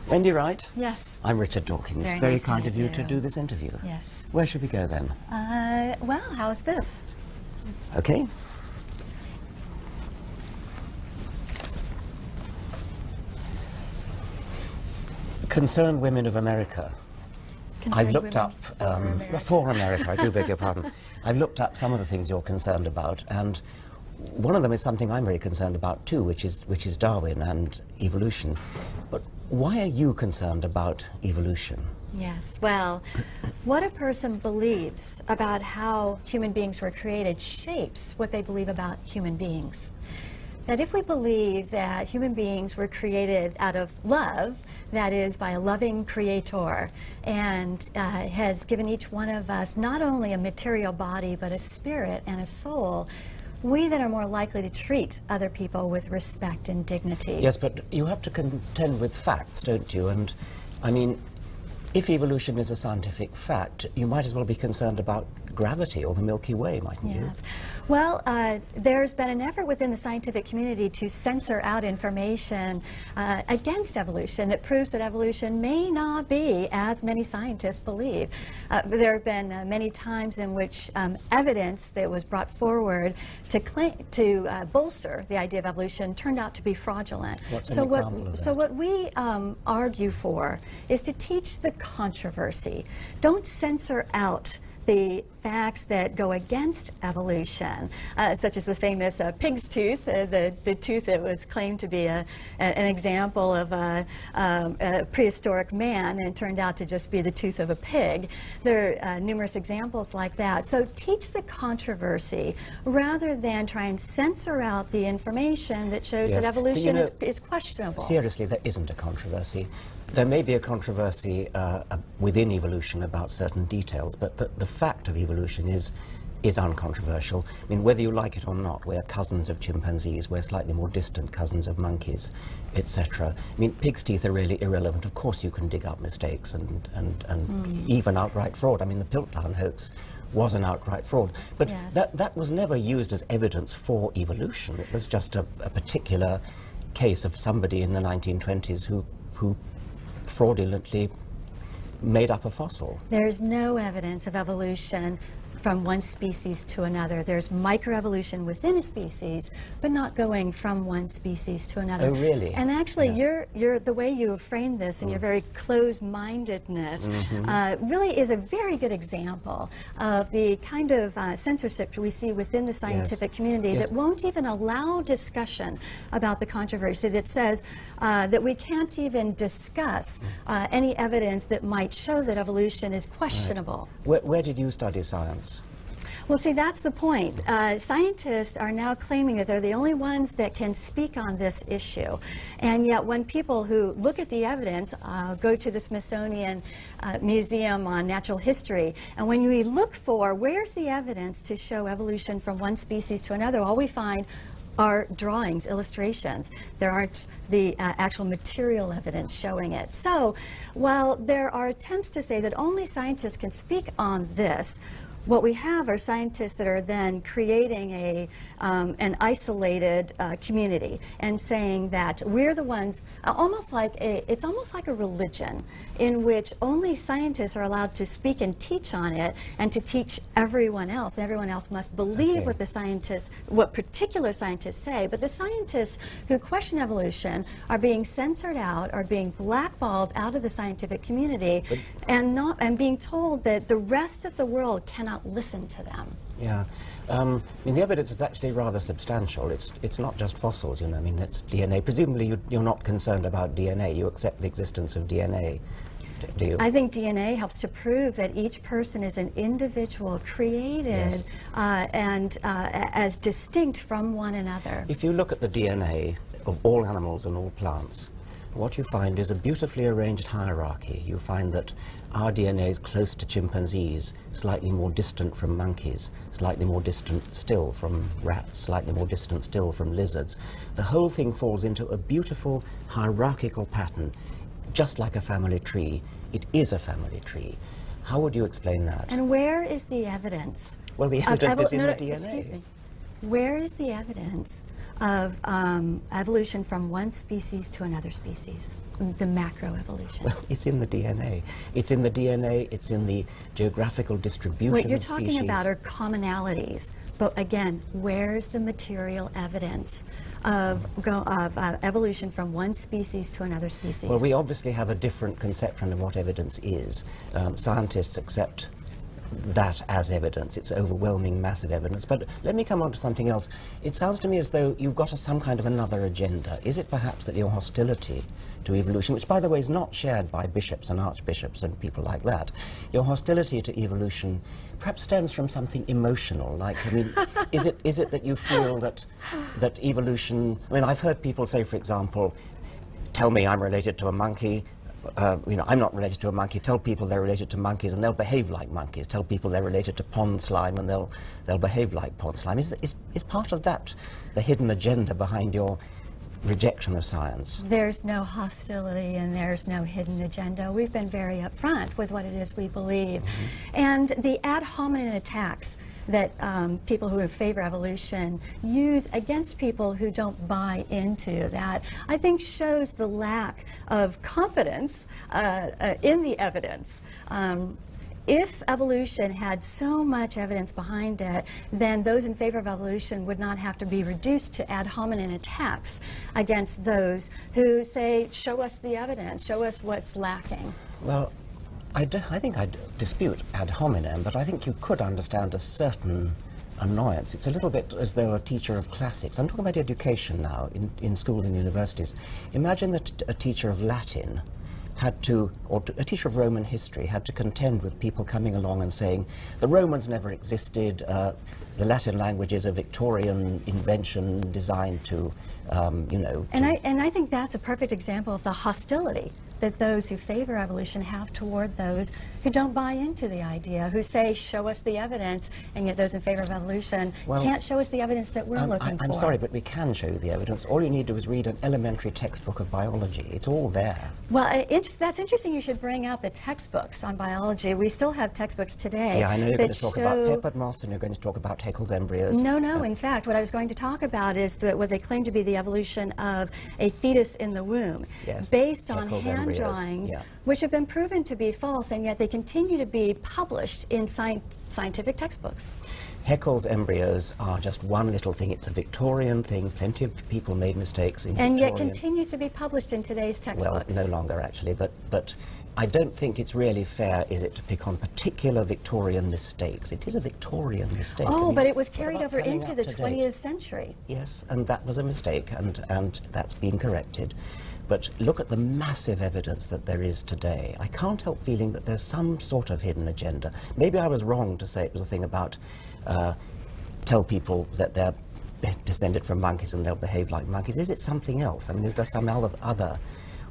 Wendy Wright? Yes. I'm Richard Dawkins. Very nice kind to of meet you you. to do this interview. Yes. Where should we go then? Well, how's this? Okay. Concerned Women of America. I've looked up, for America, I do beg your pardon. I've looked up some of the things you're concerned about, and one of them is something I'm very concerned about too, which is Darwin and evolution. But why are you concerned about evolution? Yes. Well, what a person believes about how human beings were created shapes what they believe about human beings. That if we believe that human beings were created out of love, that is by a loving creator, and has given each one of us not only a material body, but a spirit and a soul, we then are more likely to treat other people with respect and dignity. Yes, but you have to contend with facts, don't you? And, I mean, if evolution is a scientific fact, you might as well be concerned about gravity or the Milky Way, mightn't you? Yes. Well, there's been an effort within the scientific community to censor out information against evolution that proves that evolution may not be as many scientists believe. There have been many times in which evidence that was brought forward to bolster the idea of evolution turned out to be fraudulent. What's an example of that? So what we argue for is to teach the controversy. Don't censor out the facts that go against evolution, such as the famous pig's tooth, the tooth that was claimed to be an example of a prehistoric man and turned out to just be the tooth of a pig. There are numerous examples like that. So teach the controversy rather than try and censor out the information that shows that evolution is questionable. Seriously, there isn't a controversy. There may be a controversy within evolution about certain details, but the fact of evolution is uncontroversial. I mean, whether you like it or not, we're cousins of chimpanzees, we're slightly more distant cousins of monkeys, etc. I mean, pig's teeth are really irrelevant. Of course you can dig up mistakes and even outright fraud. I mean, the Piltdown hoax was an outright fraud. But that was never used as evidence for evolution. It was just a particular case of somebody in the 1920s who fraudulently made up a fossil. There's no evidence of evolution from one species to another. There's microevolution within a species, but not going from one species to another. Oh, really? And actually, the way you have framed this and your very closed-mindedness really is a very good example of the kind of censorship we see within the scientific community that won't even allow discussion about the controversy, that says that we can't even discuss any evidence that might show that evolution is questionable. Where did you study science? Well, see, that's the point. Scientists are now claiming that they're the only ones that can speak on this issue. And yet when people who look at the evidence go to the Smithsonian Museum on Natural History, and when we look for where's the evidence to show evolution from one species to another, all we find are drawings, illustrations. There aren't the actual material evidence showing it. So while there are attempts to say that only scientists can speak on this, what we have are scientists that are then creating an isolated community and saying that we're the ones, it's almost like a religion in which only scientists are allowed to speak and teach on it and to teach everyone else. And everyone else must believe what the scientists, what particular scientists say. But the scientists who question evolution are being censored out, are being blackballed out of the scientific community, and being told that the rest of the world cannot listen to them. Yeah. I mean, the evidence is actually rather substantial. It's not just fossils, you know. I mean, it's DNA. Presumably you're not concerned about DNA. You accept the existence of DNA, do you? I think DNA helps to prove that each person is an individual created and as distinct from one another. If you look at the DNA of all animals and all plants, what you find is a beautifully arranged hierarchy. You find that our DNA is close to chimpanzees, slightly more distant from monkeys, slightly more distant still from rats, slightly more distant still from lizards. The whole thing falls into a beautiful hierarchical pattern, just like a family tree. It is a family tree. How would you explain that? And where is the evidence? Well, the evidence is in the DNA. Excuse me. where is the evidence of evolution from one species to another species, the macroevolution? Well, it's in the DNA. It's in the DNA, it's in the geographical distribution What you're of talking species. about are commonalities, but again, where's the material evidence of evolution from one species to another species? Well, we obviously have a different conception of what evidence is. Scientists accept that as evidence. It's overwhelming, massive evidence. But let me come on to something else. It sounds to me as though you've got some kind of another agenda. Is it perhaps that your hostility to evolution, which by the way is not shared by bishops and archbishops and people like that, your hostility to evolution perhaps stems from something emotional? Like, I mean, is it that you feel that evolution, I mean, I've heard people say, for example, tell me I'm related to a monkey. You know, I'm not related to a monkey. Tell people they're related to monkeys and they'll behave like monkeys. Tell people they're related to pond slime and they'll behave like pond slime. Is part of that the hidden agenda behind your rejection of science? There's no hostility and there's no hidden agenda. We've been very upfront with what it is we believe. And the ad hominem attacks that people who favor evolution use against people who don't buy into that, I think shows the lack of confidence in the evidence. If evolution had so much evidence behind it, then those in favor of evolution would not have to be reduced to ad hominem attacks against those who say, show us the evidence, show us what's lacking. Well, I think I'd dispute ad hominem, but I think you could understand a certain annoyance. It's a little bit as though a teacher of classics, I'm talking about education now, in school and universities. Imagine that a teacher of Latin had to, or a teacher of Roman history had to contend with people coming along and saying, the Romans never existed, the Latin language is a Victorian invention designed to, you know. And I think that's a perfect example of the hostility that those who favor evolution have toward those who don't buy into the idea, who say, show us the evidence, and yet those in favor of evolution can't show us the evidence that we're looking for. I'm sorry, but we can show you the evidence. All you need to do is read an elementary textbook of biology. It's all there. Well, that's interesting you should bring out the textbooks on biology. We still have textbooks today. Yeah, I know you're going to talk about show... peppered moths and you're going to talk about Haeckel's embryos. No, in fact, what I was going to talk about is what they claim to be the evolution of a fetus in the womb, based on Haeckel's hand embryos. drawings, which have been proven to be false, and yet they continue to be published in scientific textbooks. Haeckel's embryos are just one little thing. It's a Victorian thing. Plenty of people made mistakes in and yet continues to be published in today's textbooks. Well, no longer actually, but I don't think it's really fair, is it, to pick on particular Victorian mistakes. It is a Victorian mistake. Oh, I mean, but it was carried over into the 20th date? century. Yes, and that was a mistake, and that's been corrected. But look at the massive evidence that there is today. I can't help feeling that there's some sort of hidden agenda. Maybe I was wrong to say it was a thing about tell people that they're descended from monkeys and they'll behave like monkeys. Is it something else? I mean, is there some other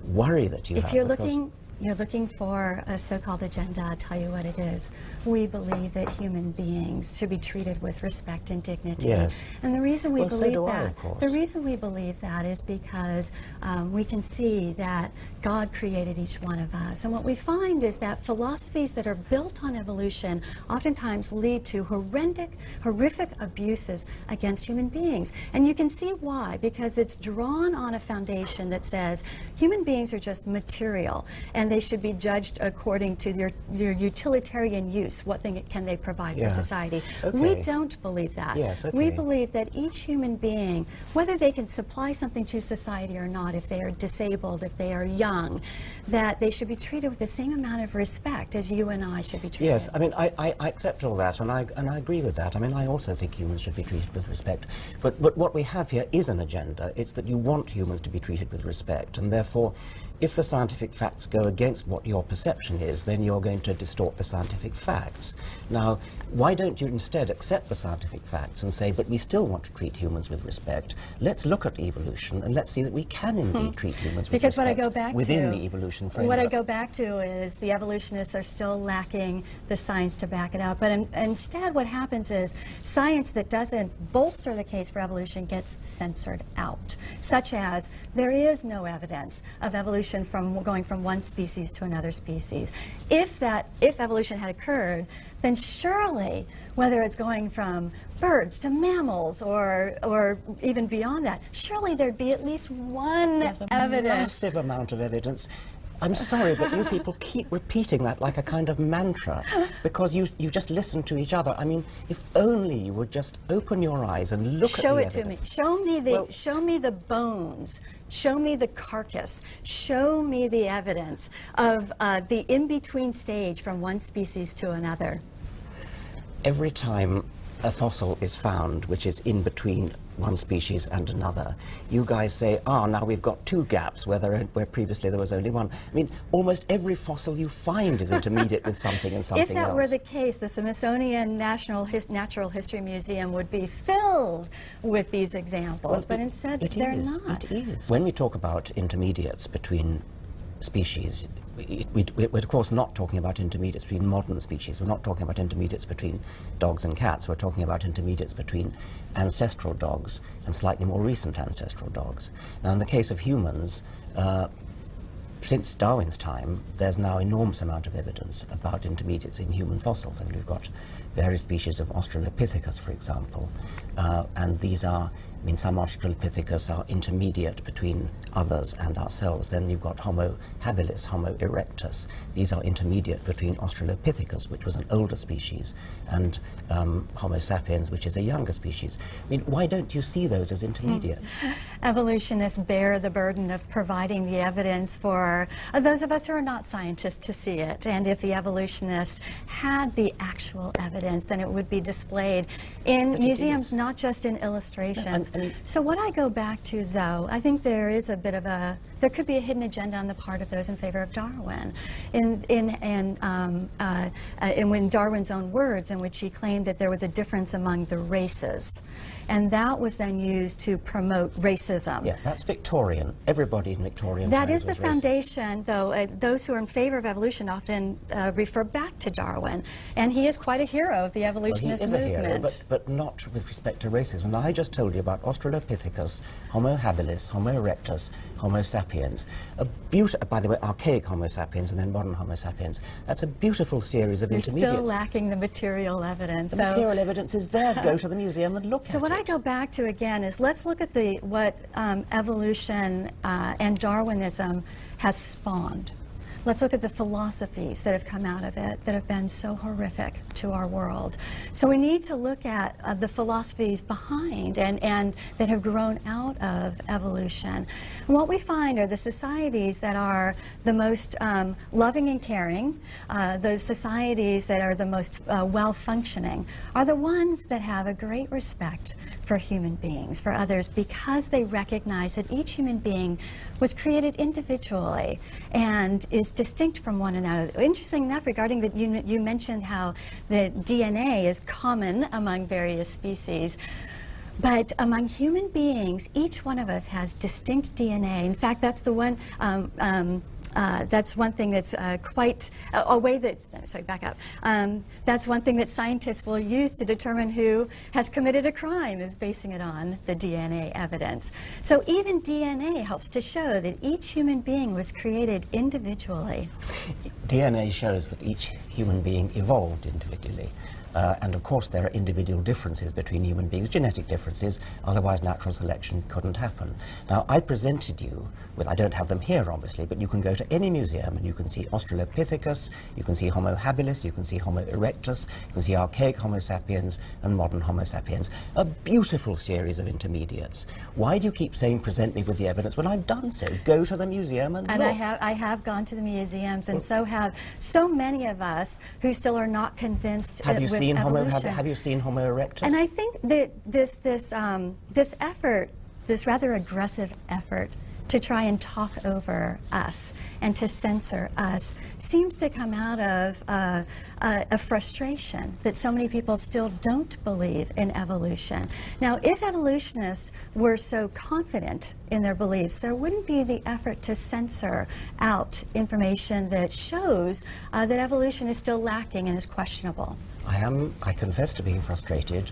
worry that you have? If you're looking for a so-called agenda, I'll tell you what it is. We believe that human beings should be treated with respect and dignity. Yes. And the reason we believe so do that, I, of course. the reason we believe that is because we can see that God created each one of us. And what we find is that philosophies that are built on evolution oftentimes lead to horrific abuses against human beings. And you can see why, because it's drawn on a foundation that says human beings are just material, and they should be judged according to their utilitarian use. What thing can they provide for society? Okay. We don't believe that. Yes, okay. We believe that each human being, whether they can supply something to society or not, if they are disabled, if they are young, that they should be treated with the same amount of respect as you and I should be treated. Yes, I mean, I accept all that, and I agree with that. I mean, I also think humans should be treated with respect. But what we have here is an agenda. It's that you want humans to be treated with respect, and therefore, if the scientific facts go against what your perception is, then you're going to distort the scientific facts. Now, why don't you instead accept the scientific facts and say, but we still want to treat humans with respect. Let's look at evolution and let's see that we can indeed treat humans with because respect what I go back within to, the evolution framework. What I go back to is the evolutionists are still lacking the science to back it up. But instead what happens is science that doesn't bolster the case for evolution gets censored out, such as there is no evidence of evolution evolution from going from one species to another species. If evolution had occurred, then surely, whether it's going from birds to mammals or even beyond that, surely there'd be at least one There's a evidence. massive amount of evidence. I'm sorry, but you people keep repeating that like a kind of mantra because you just listen to each other. I mean, if only you would just open your eyes and look at the evidence. Show it to me. Show me the bones. Show me the carcass. Show me the evidence of the in-between stage from one species to another. Every time a fossil is found which is in between one species and another, you guys say, now we've got two gaps where previously there was only one. I mean, almost every fossil you find is intermediate with something and something else. If that were the case, the Smithsonian Natural History Museum would be filled with these examples, but instead they're not. It is. When we talk about intermediates between species, we're of course not talking about intermediates between modern species. We're not talking about intermediates between dogs and cats. We're talking about intermediates between ancestral dogs and slightly more recent ancestral dogs. Now, in the case of humans, since Darwin's time, there's now enormous amount of evidence about intermediates in human fossils. And we've got various species of Australopithecus, for example, and these are, I mean, some Australopithecus are intermediate between others and ourselves. Then you've got Homo habilis, Homo erectus. These are intermediate between Australopithecus, which was an older species, and Homo sapiens, which is a younger species. I mean, why don't you see those as intermediates? Evolutionists bear the burden of providing the evidence for those of us who are not scientists to see it. And if the evolutionists had the actual evidence, then it would be displayed in museums, not just in illustrations. So what I go back to, though, I think there is a bit of there could be a hidden agenda on the part of those in favor of Darwin. In Darwin's own words, in which he claimed that there was a difference among the races. And that was then used to promote racism. Yeah, that's Victorian. Everybody in Victorian That times is the was racist. foundation, though. Those who are in favor of evolution often refer back to Darwin. And he is quite a hero of the evolutionist movement. He is a hero, but not with respect to racism. Now, I just told you about Australopithecus, Homo habilis, Homo erectus, Homo sapiens. By the way, archaic Homo sapiens and then modern Homo sapiens. That's a beautiful series of intermediates. You're still lacking the material evidence. The material evidence is there. Go to the museum and look at it. So what I go back to again is let's look at what evolution and Darwinism has spawned. Let's look at the philosophies that have come out of it that have been so horrific to our world. So we need to look at the philosophies behind and that have grown out of evolution. And what we find are the societies that are the most loving and caring, the societies that are the most well-functioning, are the ones that have a great respect for human beings, for others, because they recognize that each human being was created individually and is distinct from one another. Interesting enough, regarding that, you mentioned how the DNA is common among various species. But among human beings, each one of us has distinct DNA. In fact, that's the one. That's one thing that's quite a way that. Sorry, back up. That's one thing that scientists will use to determine who has committed a crime, is basing it on the DNA evidence. So even DNA helps to show that each human being was created individually. DNA shows that each human being evolved individually. And of course there are individual differences between human beings, genetic differences, otherwise natural selection couldn't happen. Now, I presented you with, I don't have them here obviously, but you can go to any museum and you can see Australopithecus, you can see Homo habilis, you can see Homo erectus, you can see archaic Homo sapiens and modern Homo sapiens. A beautiful series of intermediates. Why do you keep saying present me with the evidence when I've done so? Go to the museum and look. I have gone to the museums, and so have so many of us who still are not convinced Have you seen Homo erectus? And I think that this effort, this rather aggressive effort to try and talk over us and to censor us, seems to come out of a frustration that so many people still don't believe in evolution. Now, if evolutionists were so confident in their beliefs, there wouldn't be the effort to censor out information that shows that evolution is still lacking and is questionable. I confess to being frustrated.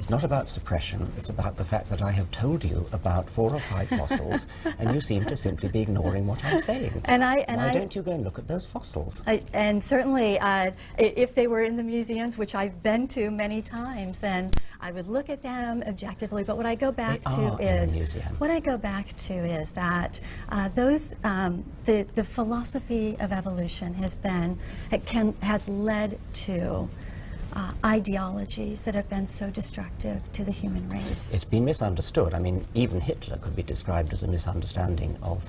It's not about suppression, it's about the fact that I have told you about 4 or 5 fossils, and you seem to simply be ignoring what I'm saying. Why don't you go and look at those fossils? And certainly, if they were in the museums, which I've been to many times, then I would look at them objectively. But what I go back to is that the philosophy of evolution has led to ideologies that have been so destructive to the human race. It's been misunderstood. I mean, even Hitler could be described as a misunderstanding of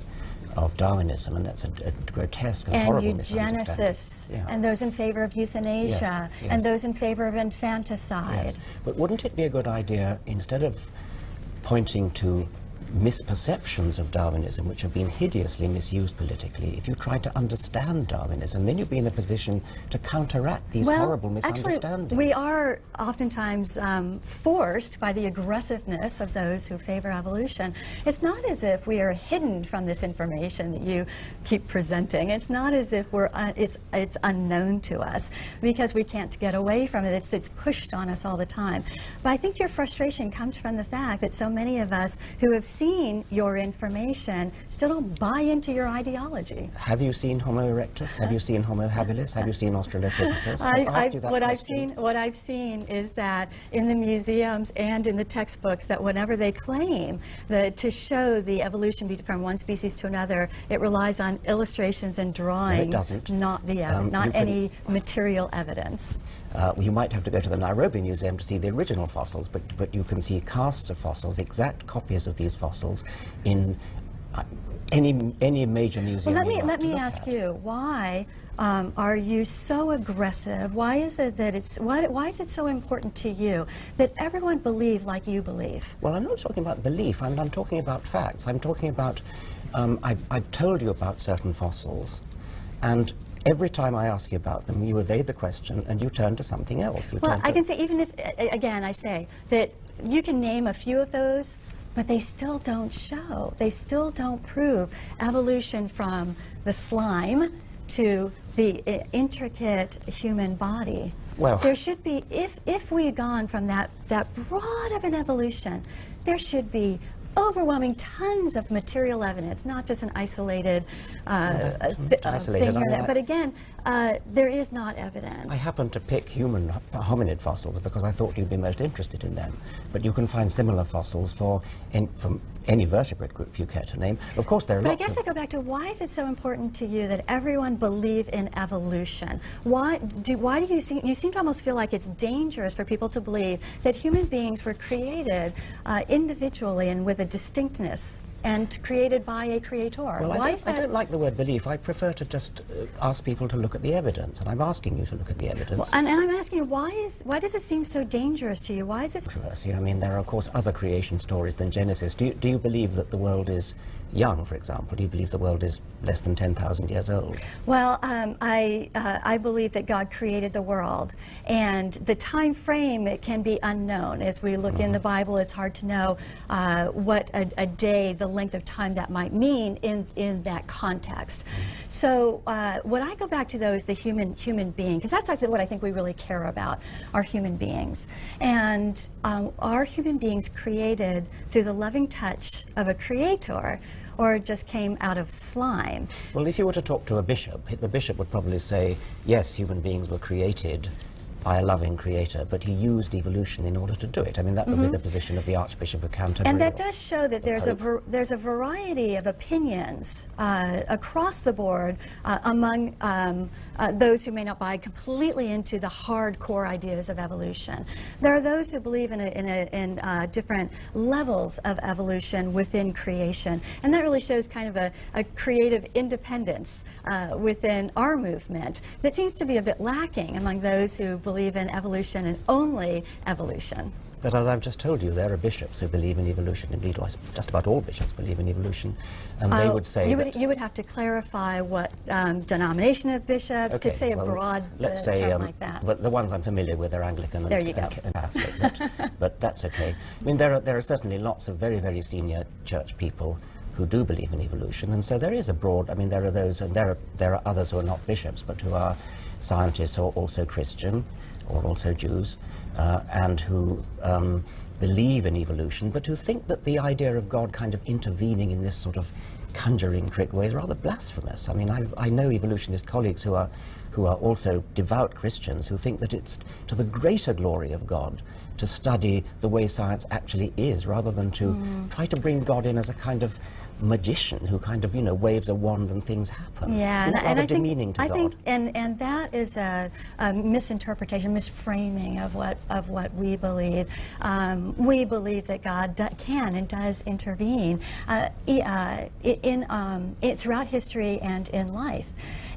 Darwinism, and that's a grotesque and horrible misunderstanding. Eugenicists, and those in favor of euthanasia, and those in favor of infanticide. Yes. But wouldn't it be a good idea, instead of pointing to misperceptions of Darwinism, which have been hideously misused politically, if you try to understand Darwinism, then you'd be in a position to counteract these horrible misunderstandings. Actually, we are oftentimes forced by the aggressiveness of those who favor evolution. It's not as if we are hidden from this information that you keep presenting. It's not as if it's unknown to us, because we can't get away from it. It's pushed on us all the time. But I think your frustration comes from the fact that so many of us who have seen your information still don't buy into your ideology. Have you seen Homo erectus? Have you seen Homo habilis? Have you seen Australopithecus? What I've seen is that in the museums and in the textbooks, that whenever they claim to show the evolution from one species to another, it relies on illustrations and drawings, not any material evidence. You might have to go to the Nairobi Museum to see the original fossils, but you can see casts of fossils, exact copies of these fossils, in any major museum. Well, let me ask you, why are you so aggressive? Why is it that why is it so important to you that everyone believe like you believe? Well, I'm not talking about belief. I'm talking about facts. I'm talking about I've told you about certain fossils, and every time I ask you about them, you evade the question and you turn to something else. Well, I can say, even if, again, I say that you can name a few of those, but they still don't show. They still don't prove evolution from the slime to the intricate human body. Well, there should be, if we had gone from that broad of an evolution, there should be overwhelming tons of material evidence, not just an isolated thing here and there. But again, there is not evidence. I happen to pick human hominid fossils because I thought you'd be most interested in them. But you can find similar fossils from any vertebrate group you care to name. Of course, there are lots. But I guess I go back to, why is it so important to you that everyone believe in evolution? Why do you seem to almost feel like it's dangerous for people to believe that human beings were created individually and with a distinctness, and created by a creator? Well, why is that? I don't like the word belief. I prefer to just ask people to look at the evidence, and I'm asking you to look at the evidence. Well, and I'm asking you, why does it seem so dangerous to you? Why is this controversy? I mean, there are of course other creation stories than Genesis. Do you believe that the world is young, for example? Do you believe the world is less than 10,000 years old? Well, I believe that God created the world, and the time frame, it can be unknown. As we look in the Bible, it's hard to know what a day, the length of time that might mean in that context. So what I go back to, though, is the human being, because that's like what I think we really care about, are human beings. And are human beings created through the loving touch of a creator, or just came out of slime? Well, if you were to talk to a bishop, the bishop would probably say, yes, human beings were created by a loving creator, but he used evolution in order to do it. I mean, that would be the position of the Archbishop of Canterbury. And that does show that there's a variety of opinions across the board among those who may not buy completely into the hardcore ideas of evolution. There are those who believe in different levels of evolution within creation, and that really shows kind of a creative independence within our movement that seems to be a bit lacking among those who believe in evolution and only evolution. But as I've just told you, there are bishops who believe in evolution. Indeed, just about all bishops believe in evolution. And they would say you would have to clarify what denomination of bishops, to say a broad term like that. But the ones I'm familiar with are Anglican and Catholic, but that's okay. I mean, there are certainly lots of very, very senior church people who do believe in evolution. And so there is a broad, I mean, there are those, and there are others who are not bishops, but who are scientists or also Christian or also Jews, and who believe in evolution, but who think that the idea of God kind of intervening in this sort of conjuring trick way is rather blasphemous. I mean, I know evolutionist colleagues who are also devout Christians who think that it's to the greater glory of God to study the way science actually is, rather than to try to bring God in as a kind of magician who kind of, you know, waves a wand and things happen. Yeah, it's and I demeaning to think, God. and that is a misinterpretation, misframing of what we believe. We believe that God can and does intervene throughout history and in life.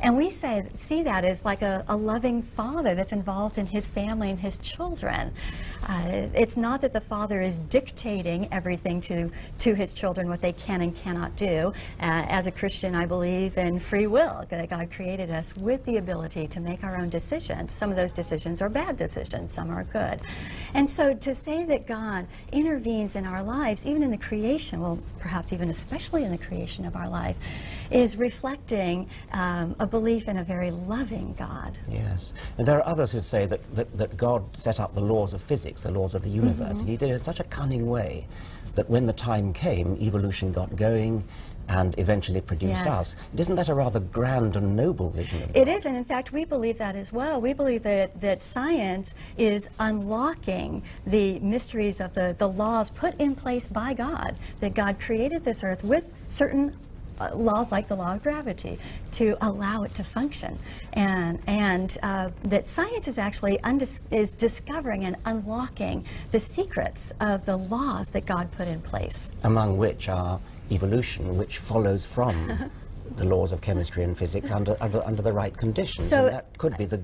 And we see that as like a loving father that's involved in his family and his children. It's not that the father is dictating everything to his children, what they can and cannot do. As a Christian, I believe in free will, that God created us with the ability to make our own decisions. Some of those decisions are bad decisions, some are good. And so to say that God intervenes in our lives, even in the creation, well, perhaps even especially in the creation of our life, is reflecting a belief in a very loving God. Yes. And there are others who say that God set up the laws of physics, the laws of the universe, and he did it in such a cunning way that when the time came, evolution got going and eventually produced us. Isn't that a rather grand and noble vision of God? It is, and in fact, we believe that as well. We believe that science is unlocking the mysteries of the laws put in place by God, that God created this earth with certain laws like the law of gravity to allow it to function, and that science is actually is discovering and unlocking the secrets of the laws that God put in place. Among which are evolution, which follows from the laws of chemistry and physics under the right conditions. So, and that could be the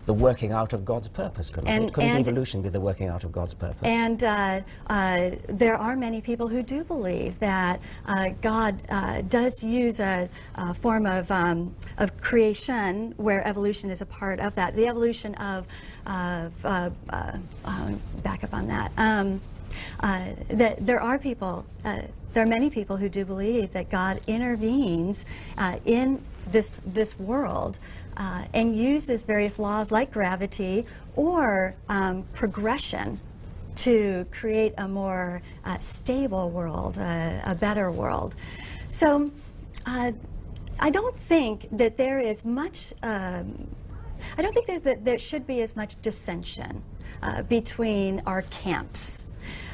working out of God's purpose, couldn't it? Couldn't evolution be the working out of God's purpose? And there are many people who do believe that God does use a form of creation where evolution is a part of that. The evolution of back up on that. That there are people, there are many people who do believe that God intervenes in this world and uses various laws like gravity or progression to create a more stable world, a better world. So I don't think that there is much, I don't think there should be as much dissension between our camps,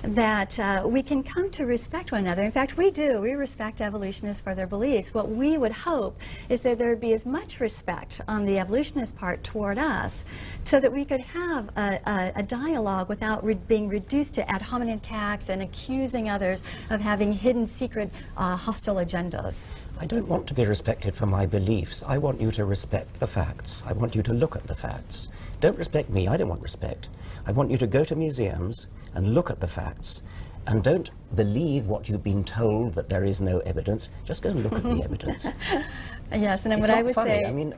that we can come to respect one another. In fact, we do. We respect evolutionists for their beliefs. What we would hope is that there would be as much respect on the evolutionist part toward us so that we could have a dialogue without being reduced to ad hominem attacks and accusing others of having hidden, secret, hostile agendas. I don't want to be respected for my beliefs. I want you to respect the facts. I want you to look at the facts. Don't respect me. I don't want respect. I want you to go to museums and look at the facts, and don't believe what you've been told that there is no evidence. Just go and look at the evidence. Yes, and then it's what not I would funny. say... I mean,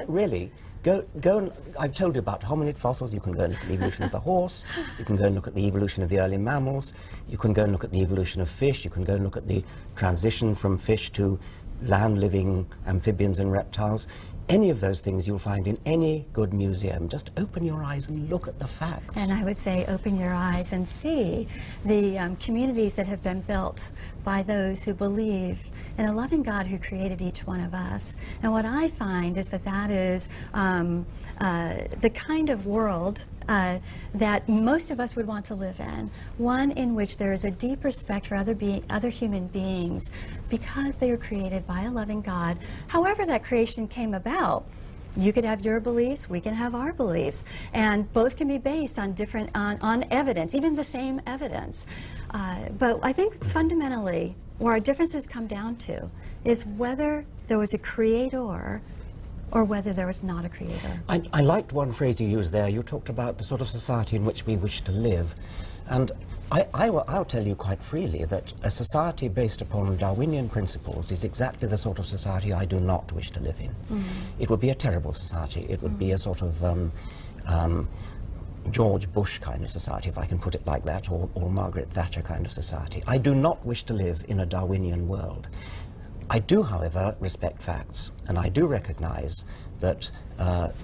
really, go and... I've told you about hominid fossils. You can go and look at the evolution of the horse. You can go and look at the evolution of the early mammals. You can go and look at the evolution of fish. You can go and look at the transition from fish to land-living amphibians and reptiles. Any of those things you'll find in any good museum. Just open your eyes and look at the facts. And I would say open your eyes and see the communities that have been built by those who believe in a loving God who created each one of us. And what I find is that is the kind of world that most of us would want to live in, one in which there is a deep respect for other human beings because they are created by a loving God. However that creation came about, you could have your beliefs, we can have our beliefs, and both can be based on on evidence, even the same evidence. But I think fundamentally, where our differences come down to is whether there was a creator or whether there was not a creator. I liked one phrase you used there. You talked about the sort of society in which we wish to live. And I'll tell you quite freely that a society based upon Darwinian principles is exactly the sort of society I do not wish to live in. It would be a terrible society. It would be a sort of George Bush kind of society, if I can put it like that, or Margaret Thatcher kind of society. I do not wish to live in a Darwinian world. I do, however, respect facts, and I do recognize that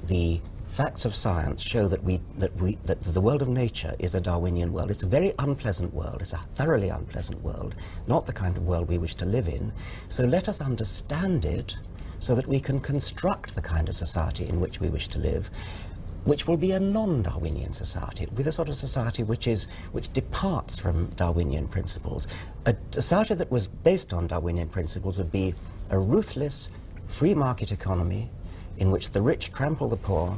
the facts of science show that the world of nature is a Darwinian world. It's a very unpleasant world. It's a thoroughly unpleasant world, not the kind of world we wish to live in. So let us understand it so that we can construct the kind of society in which we wish to live, which will be a non-Darwinian society. It will be the sort of society which departs from Darwinian principles. A society that was based on Darwinian principles would be a ruthless, free market economy in which the rich trample the poor,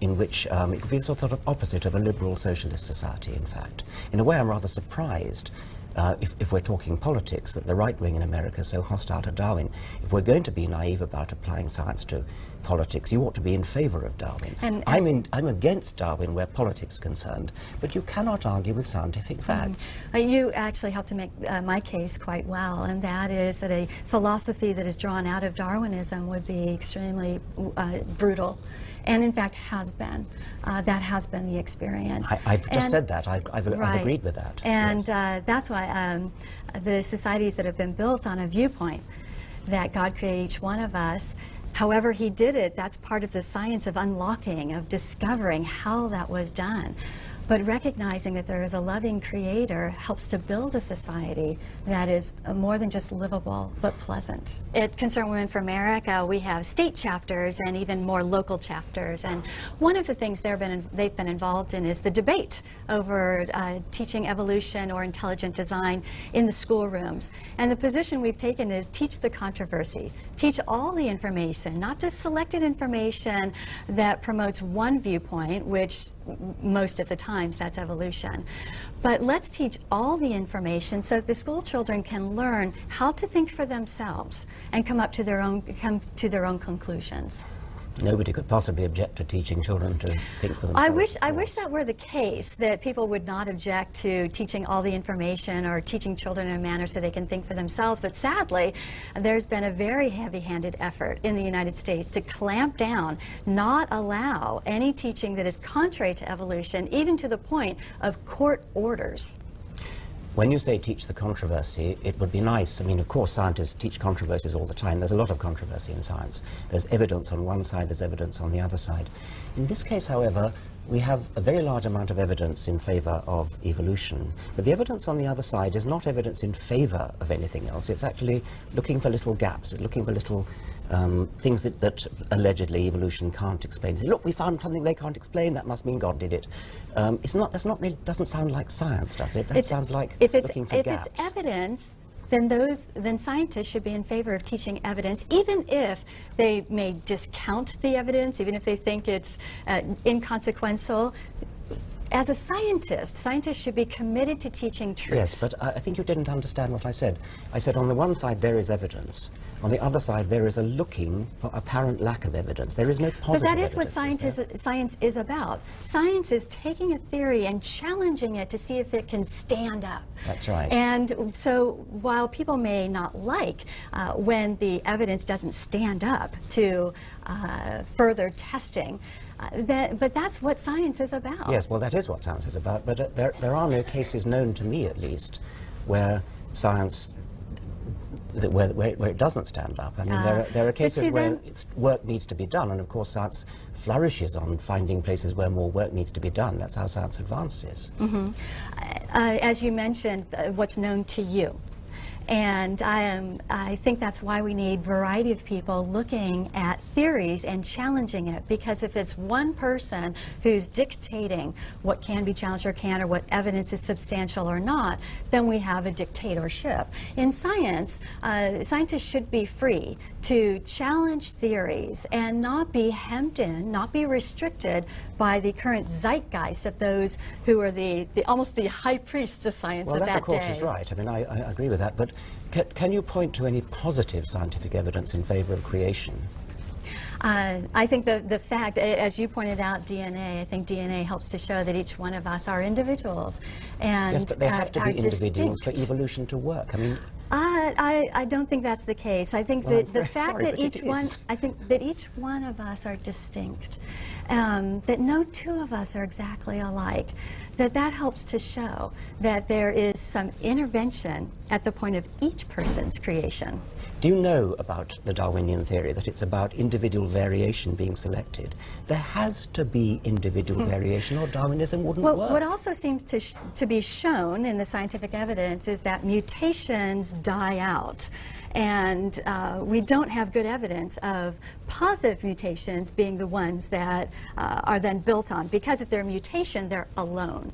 in which it would be the sort of opposite of a liberal socialist society, in fact. In a way, I'm rather surprised, if we're talking politics, that the right wing in America is so hostile to Darwin. If we're going to be naive about applying science to politics, you ought to be in favor of Darwin. And I'm against Darwin where politics is concerned, but you cannot argue with scientific facts. You actually helped to make my case quite well, and that is that a philosophy that is drawn out of Darwinism would be extremely brutal. And in fact has been. That has been the experience. I've just said that. I've agreed with that. And yes. That's why the societies that have been built on a viewpoint that God created each one of us, however he did it, that's part of the science of unlocking, of discovering how that was done. But recognizing that there is a loving creator helps to build a society that is more than just livable, but pleasant. At Concerned Women for America, we have state chapters and even more local chapters. And one of the things they've been involved in is the debate over teaching evolution or intelligent design in the schoolrooms. And the position we've taken is teach the controversy. Teach all the information, not just selected information that promotes one viewpoint, which most of the times that's evolution. But let's teach all the information so that the school children can learn how to think for themselves and come to their own conclusions. Nobody could possibly object to teaching children to think for themselves. I wish that were the case, that people would not object to teaching all the information or teaching children in a manner so they can think for themselves. But sadly, there's been a very heavy-handed effort in the United States to clamp down, not allow any teaching that is contrary to evolution, even to the point of court orders. When you say teach the controversy, it would be nice. I mean, of course, scientists teach controversies all the time. There's a lot of controversy in science. There's evidence on one side, there's evidence on the other side. In this case, however, we have a very large amount of evidence in favor of evolution. But the evidence on the other side is not evidence in favor of anything else. It's actually looking for little gaps. It's looking for little things that allegedly evolution can't explain. Look, we found something they can't explain. That must mean God did it. That's not really, doesn't sound like science, does it? That sounds like looking for gaps. If it's evidence, then scientists should be in favor of teaching evidence, even if they may discount the evidence, even if they think it's inconsequential. As a scientist, scientists should be committed to teaching truth. Yes, but I think you didn't understand what I said. I said on the one side there is evidence. On the other side there is a looking for apparent lack of evidence. There is no positive But that is what evidence, science is about. Science is taking a theory and challenging it to see if it can stand up. That's right. And so while people may not like when the evidence doesn't stand up to further testing, but that's what science is about. Yes, well, that is what science is about, but there are no cases known to me, at least, where science, where it doesn't stand up. I mean, there are cases where work needs to be done, and of course science flourishes on finding places where more work needs to be done. That's how science advances. Mm-hmm. As you mentioned, what's known to you. And I think that's why we need variety of people looking at theories and challenging it, because if it's one person who's dictating what can be challenged or can't, or what evidence is substantial or not, then we have a dictatorship. In science, scientists should be free to challenge theories and not be hemmed in, not be restricted by the current zeitgeist of those who are almost the high priests of science of that day. Well, that of course is right. I mean, I agree with that. But can you point to any positive scientific evidence in favor of creation? I think the fact, as you pointed out, DNA, I think DNA helps to show that each one of us are individuals. And yes, but they have to be individuals distinct. for evolution to work. I mean, I don't think that's the case. I think Well, that the fact that each one of us are distinct, that no two of us are exactly alike, that helps to show that there is some intervention at the point of each person's creation. Do you know about the Darwinian theory, that it's about individual variation being selected? There has to be individual variation or Darwinism wouldn't work. What also seems to be shown in the scientific evidence is that mutations die out. And we don't have good evidence of positive mutations being the ones that are then built on, because if they're a mutation, they're alone.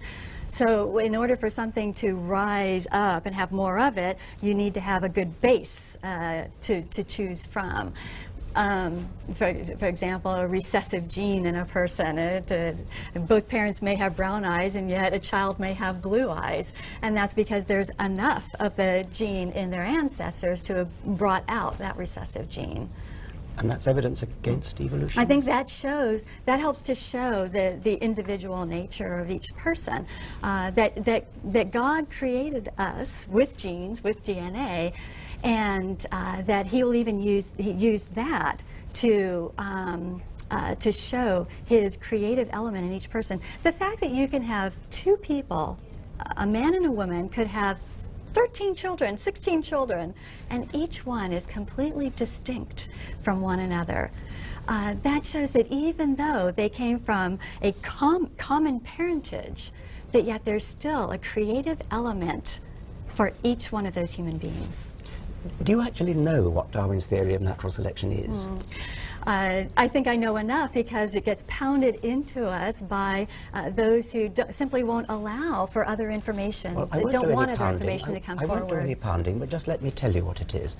So in order for something to rise up and have more of it, you need to have a good base to choose from. For example, a recessive gene in a person. Both parents may have brown eyes, and yet a child may have blue eyes. And that's because there's enough of the gene in their ancestors to have brought out that recessive gene. And that's evidence against evolution? I think that helps to show the individual nature of each person. That God created us with genes, with DNA, and that He will even use that to show His creative element in each person. The fact that you can have two people, a man and a woman, could have 13 children, 16 children, and each one is completely distinct from one another. That shows that even though they came from a common parentage, that yet there's still a creative element for each one of those human beings. Do you actually know what Darwin's theory of natural selection is? I think I know enough, because it gets pounded into us by those who simply won't allow for other information, that don't want other information to come forward. I won't do any pounding, but just let me tell you what it is.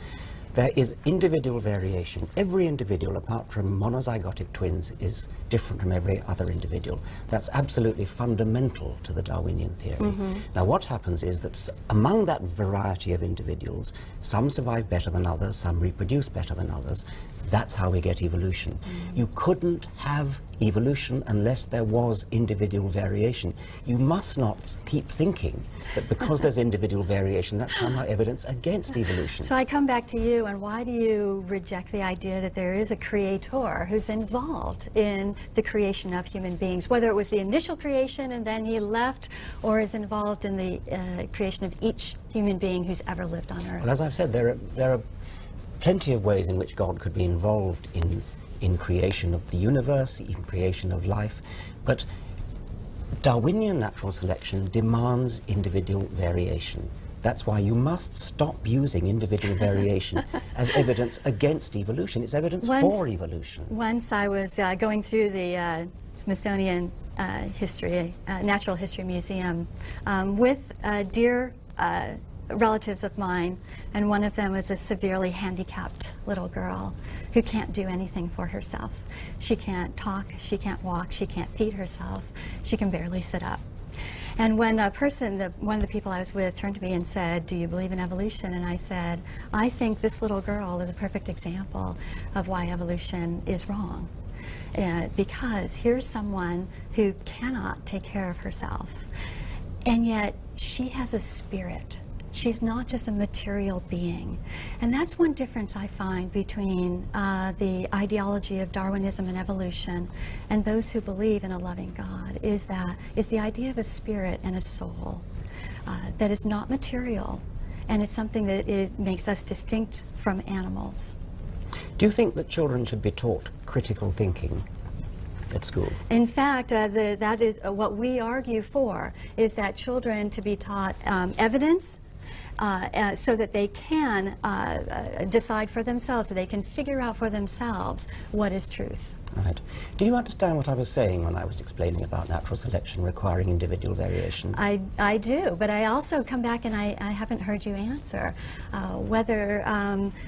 There is individual variation. Every individual, apart from monozygotic twins, is different from every other individual. That's absolutely fundamental to the Darwinian theory. Now, what happens is that among that variety of individuals, some survive better than others, some reproduce better than others. That's how we get evolution. You couldn't have evolution unless there was individual variation. You must not keep thinking that because there's individual variation, that's somehow evidence against evolution. So I come back to you, and why do you reject the idea that there is a creator who's involved in the creation of human beings, whether it was the initial creation and then he left, or is involved in the creation of each human being who's ever lived on Earth? Well, as I've said, there are plenty of ways in which God could be involved in creation of the universe, even creation of life, but Darwinian natural selection demands individual variation. That's why you must stop using individual variation as evidence against evolution. It's evidence for evolution. Once I was going through the Smithsonian Natural History Museum with dear relatives of mine, and one of them was a severely handicapped little girl who can't do anything for herself. She can't talk, she can't walk, she can't feed herself, she can barely sit up. And when one of the people I was with turned to me and said, "Do you believe in evolution?" And I said, "I think this little girl is a perfect example of why evolution is wrong. Because here's someone who cannot take care of herself, and yet she has a spirit. She's not just a material being." And that's one difference I find between the ideology of Darwinism and evolution and those who believe in a loving God, is the idea of a spirit and a soul that is not material, and it's something that it makes us distinct from animals. Do you think that children should be taught critical thinking at school? In fact, that is what we argue for, is that children to be taught evidence, so that they can decide for themselves, so they can figure out for themselves what is truth. Right. Do you understand what I was saying when I was explaining about natural selection requiring individual variation? I do, but I also come back and I haven't heard you answer whether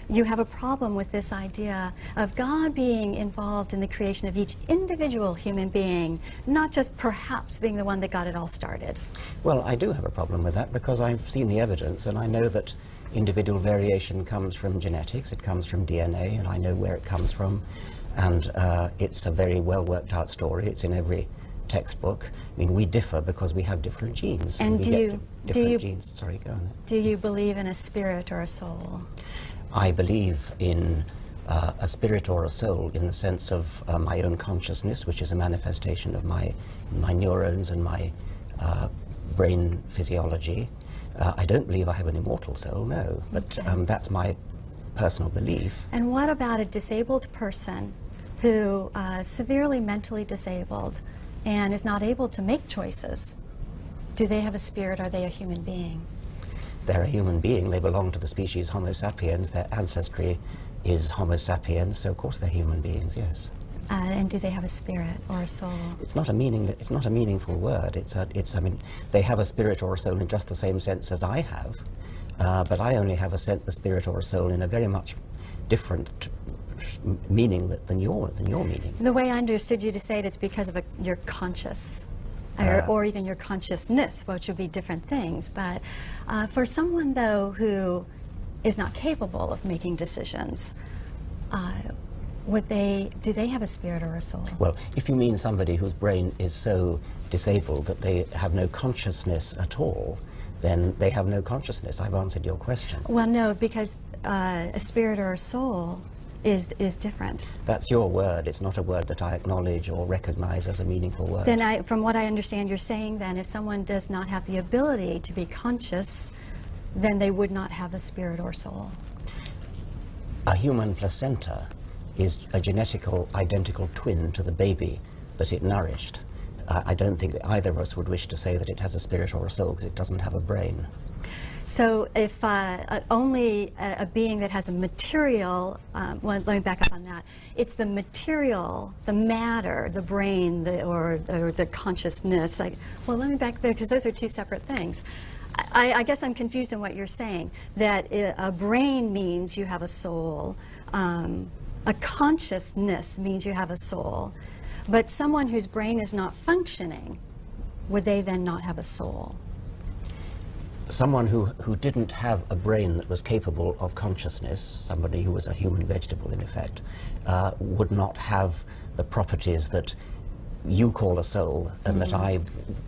you have a problem with this idea of God being involved in the creation of each individual human being, not just perhaps being the one that got it all started. Well, I do have a problem with that, because I've seen the evidence, and I know that individual variation comes from genetics, it comes from DNA, and I know where it comes from. And it's a very well worked out story. It's in every textbook. I mean, we differ because we have different genes. And we get different genes. Sorry, go on. Do you believe in a spirit or a soul? I believe in a spirit or a soul in the sense of my own consciousness, which is a manifestation of my neurons and my brain physiology. I don't believe I have an immortal soul, no, but that's my personal belief. And what about a disabled person who severely mentally disabled and is not able to make choices? Do they have a spirit? Are they a human being? They're a human being. They belong to the species Homo sapiens. Their ancestry is Homo sapiens, so of course they're human beings, yes. And do they have a spirit or a soul? It's not a meaningful word. I mean, they have a spirit or a soul in just the same sense as I have, but I only have a spirit or a soul in a very much different meaning than your meaning. The way I understood you to say it, it's because of your conscious, or even your consciousness, which would be different things. But for someone, though, who is not capable of making decisions, do they have a spirit or a soul? Well, if you mean somebody whose brain is so disabled that they have no consciousness at all, then they have no consciousness. I've answered your question. Well, no, because a spirit or a soul is different. That's your word. It's not a word that I acknowledge or recognize as a meaningful word. Then from what I understand you're saying, then if someone does not have the ability to be conscious, then they would not have a spirit or soul. A human placenta is a identical twin to the baby that it nourished. I don't think either of us would wish to say that it has a spirit or a soul because it doesn't have a brain. So if only a being that has a material, well, let me back up on that. It's the material, the matter, the brain, or the consciousness. Well, let me back there, because those are two separate things. I guess I'm confused in what you're saying, that a brain means you have a soul, a consciousness means you have a soul, but someone whose brain is not functioning, would they then not have a soul? Someone who didn't have a brain that was capable of consciousness, somebody who was a human vegetable in effect, would not have the properties that you call a soul and that I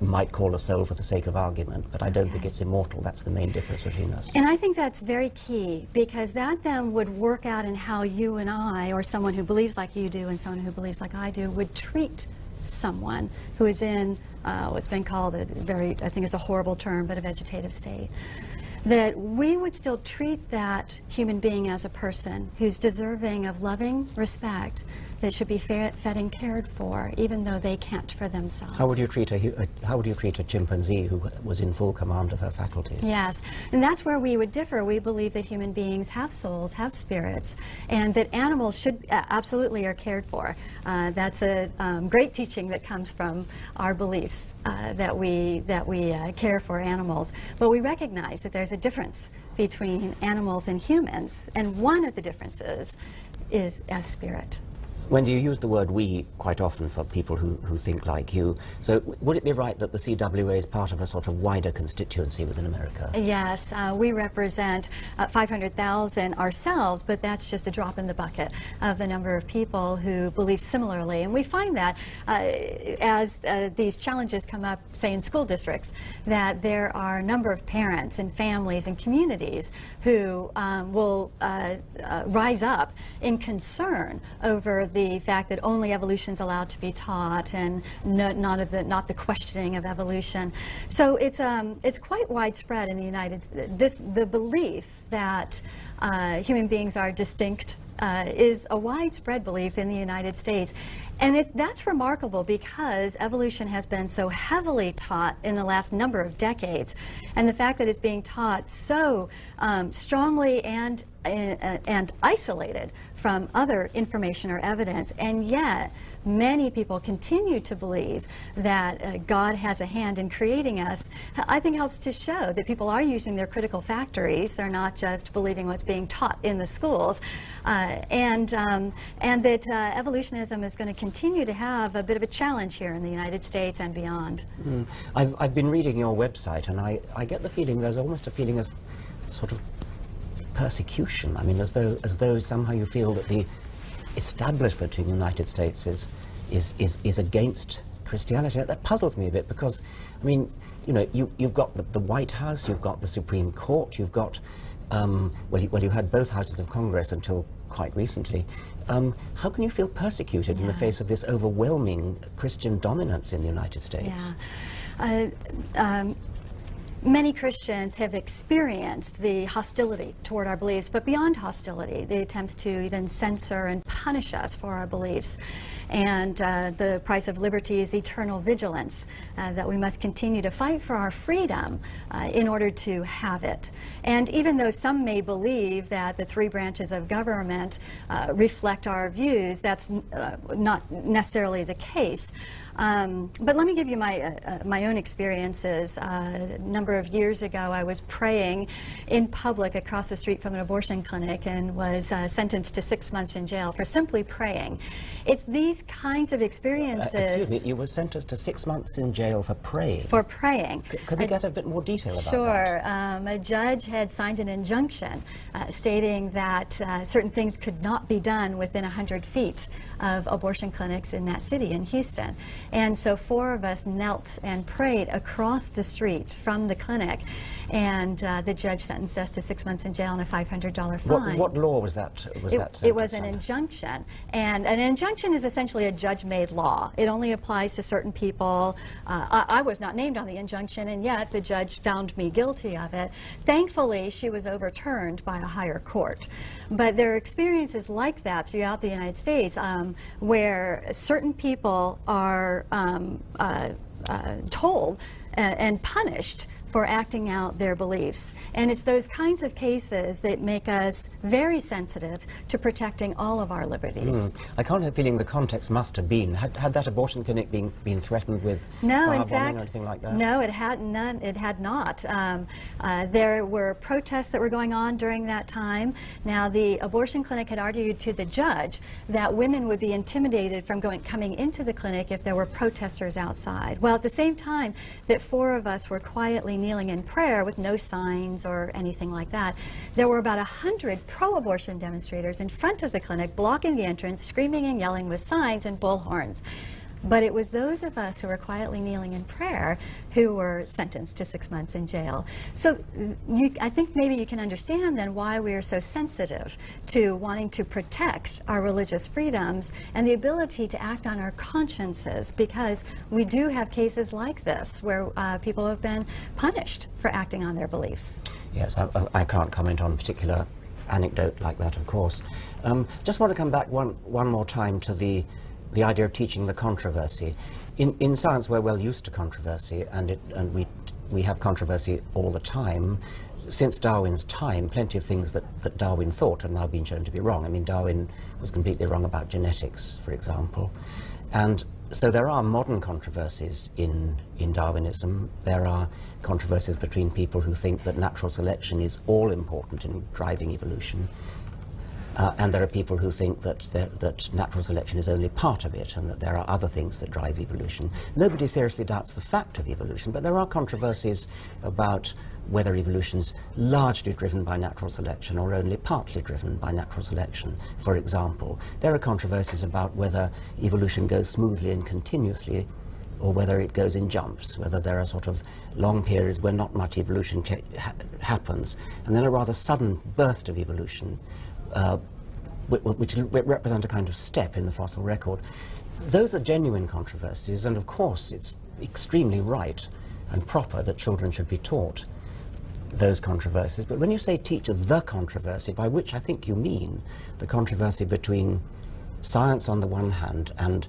might call a soul for the sake of argument, but I don't think it's immortal. That's the main difference between us. And I think that's very key, because that then would work out in how you and I, or someone who believes like you do and someone who believes like I do, would treat someone who is in what's been called I think it's a horrible term, but a vegetative state. That we would still treat that human being as a person who's deserving of loving respect, that should be fed and cared for, even though they can't for themselves. How would you treat a chimpanzee who was in full command of her faculties? Yes, and that's where we would differ. We believe that human beings have souls, have spirits, and that animals should absolutely are cared for. That's a great teaching that comes from our beliefs that we care for animals. But we recognize that there's a difference between animals and humans, and one of the differences is a spirit. Wendy, you use the word we quite often for people who think like you. So would it be right that the CWA is part of a sort of wider constituency within America? Yes, we represent 500,000 ourselves, but that's just a drop in the bucket of the number of people who believe similarly. And we find that as these challenges come up, say in school districts, that there are a number of parents and families and communities who will rise up in concern over the fact that only evolution is allowed to be taught, and not the questioning of evolution. So it's quite widespread in the United States. The belief that human beings are distinct is a widespread belief in the United States. And that's remarkable, because evolution has been so heavily taught in the last number of decades. And the fact that it's being taught so strongly and isolated from other information or evidence, and yet many people continue to believe that God has a hand in creating us, I think helps to show that people are using their critical factories. They're not just believing what's being taught in the schools, and that evolutionism is going to continue to have a bit of a challenge here in the United States and beyond. I've been reading your website, and I get the feeling there's almost a feeling of sort of persecution. I mean, as though somehow you feel that the establishment in the United States is against Christianity. That puzzles me a bit because, I mean, you know, you've got the White House, you've got the Supreme Court, you've got, well, you had both houses of Congress until quite recently. How can you feel persecuted in the face of this overwhelming Christian dominance in the United States? Many Christians have experienced the hostility toward our beliefs, but beyond hostility, the attempts to even censor and punish us for our beliefs. And the price of liberty is eternal vigilance, that we must continue to fight for our freedom in order to have it. And even though some may believe that the three branches of government reflect our views, that's not necessarily the case. But let me give you my own experiences. A number of years ago, I was praying in public across the street from an abortion clinic and was sentenced to 6 months in jail for simply praying. It's these kinds of experiences. Excuse me, you were sentenced to 6 months in jail for praying? For praying. Could we get a bit more detail about that? Sure. A judge had signed an injunction stating that certain things could not be done within 100 feet of abortion clinics in that city, in Houston. And so 4 of us knelt and prayed across the street from the clinic, and the judge sentenced us to 6 months in jail and a $500 fine. What law was that? It was an injunction, and an injunction is essentially a judge-made law. It only applies to certain people. I was not named on the injunction, and yet the judge found me guilty of it. Thankfully, she was overturned by a higher court. But there are experiences like that throughout the United States where certain people are told and punished for acting out their beliefs. And it's those kinds of cases that make us very sensitive to protecting all of our liberties. I can't help feeling the context must have been. Had that abortion clinic been threatened with firebombing or anything like that? No, it had none. It had not. There were protests that were going on during that time. Now, the abortion clinic had argued to the judge that women would be intimidated from coming into the clinic if there were protesters outside. Well, at the same time that 4 of us were quietly kneeling in prayer with no signs or anything like that, there were about 100 pro-abortion demonstrators in front of the clinic blocking the entrance, screaming and yelling with signs and bullhorns. But it was those of us who were quietly kneeling in prayer who were sentenced to 6 months in jail. So I think maybe you can understand then why we are so sensitive to wanting to protect our religious freedoms and the ability to act on our consciences, because we do have cases like this where people have been punished for acting on their beliefs. Yes, I can't comment on a particular anecdote like that, of course. Just want to come back one more time to the idea of teaching the controversy. In science, we're well used to controversy, and we have controversy all the time. Since Darwin's time, plenty of things that Darwin thought have now been shown to be wrong. I mean, Darwin was completely wrong about genetics, for example. And so there are modern controversies in Darwinism. There are controversies between people who think that natural selection is all important in driving evolution. And there are people who think that natural selection is only part of it, and that there are other things that drive evolution. Nobody seriously doubts the fact of evolution, but there are controversies about whether evolution is largely driven by natural selection or only partly driven by natural selection. For example, there are controversies about whether evolution goes smoothly and continuously, or whether it goes in jumps, whether there are sort of long periods where not much evolution happens, and then a rather sudden burst of evolution, which represent a kind of step in the fossil record. Those are genuine controversies, and of course it's extremely right and proper that children should be taught those controversies. But when you say teach the controversy, by which I think you mean the controversy between science on the one hand and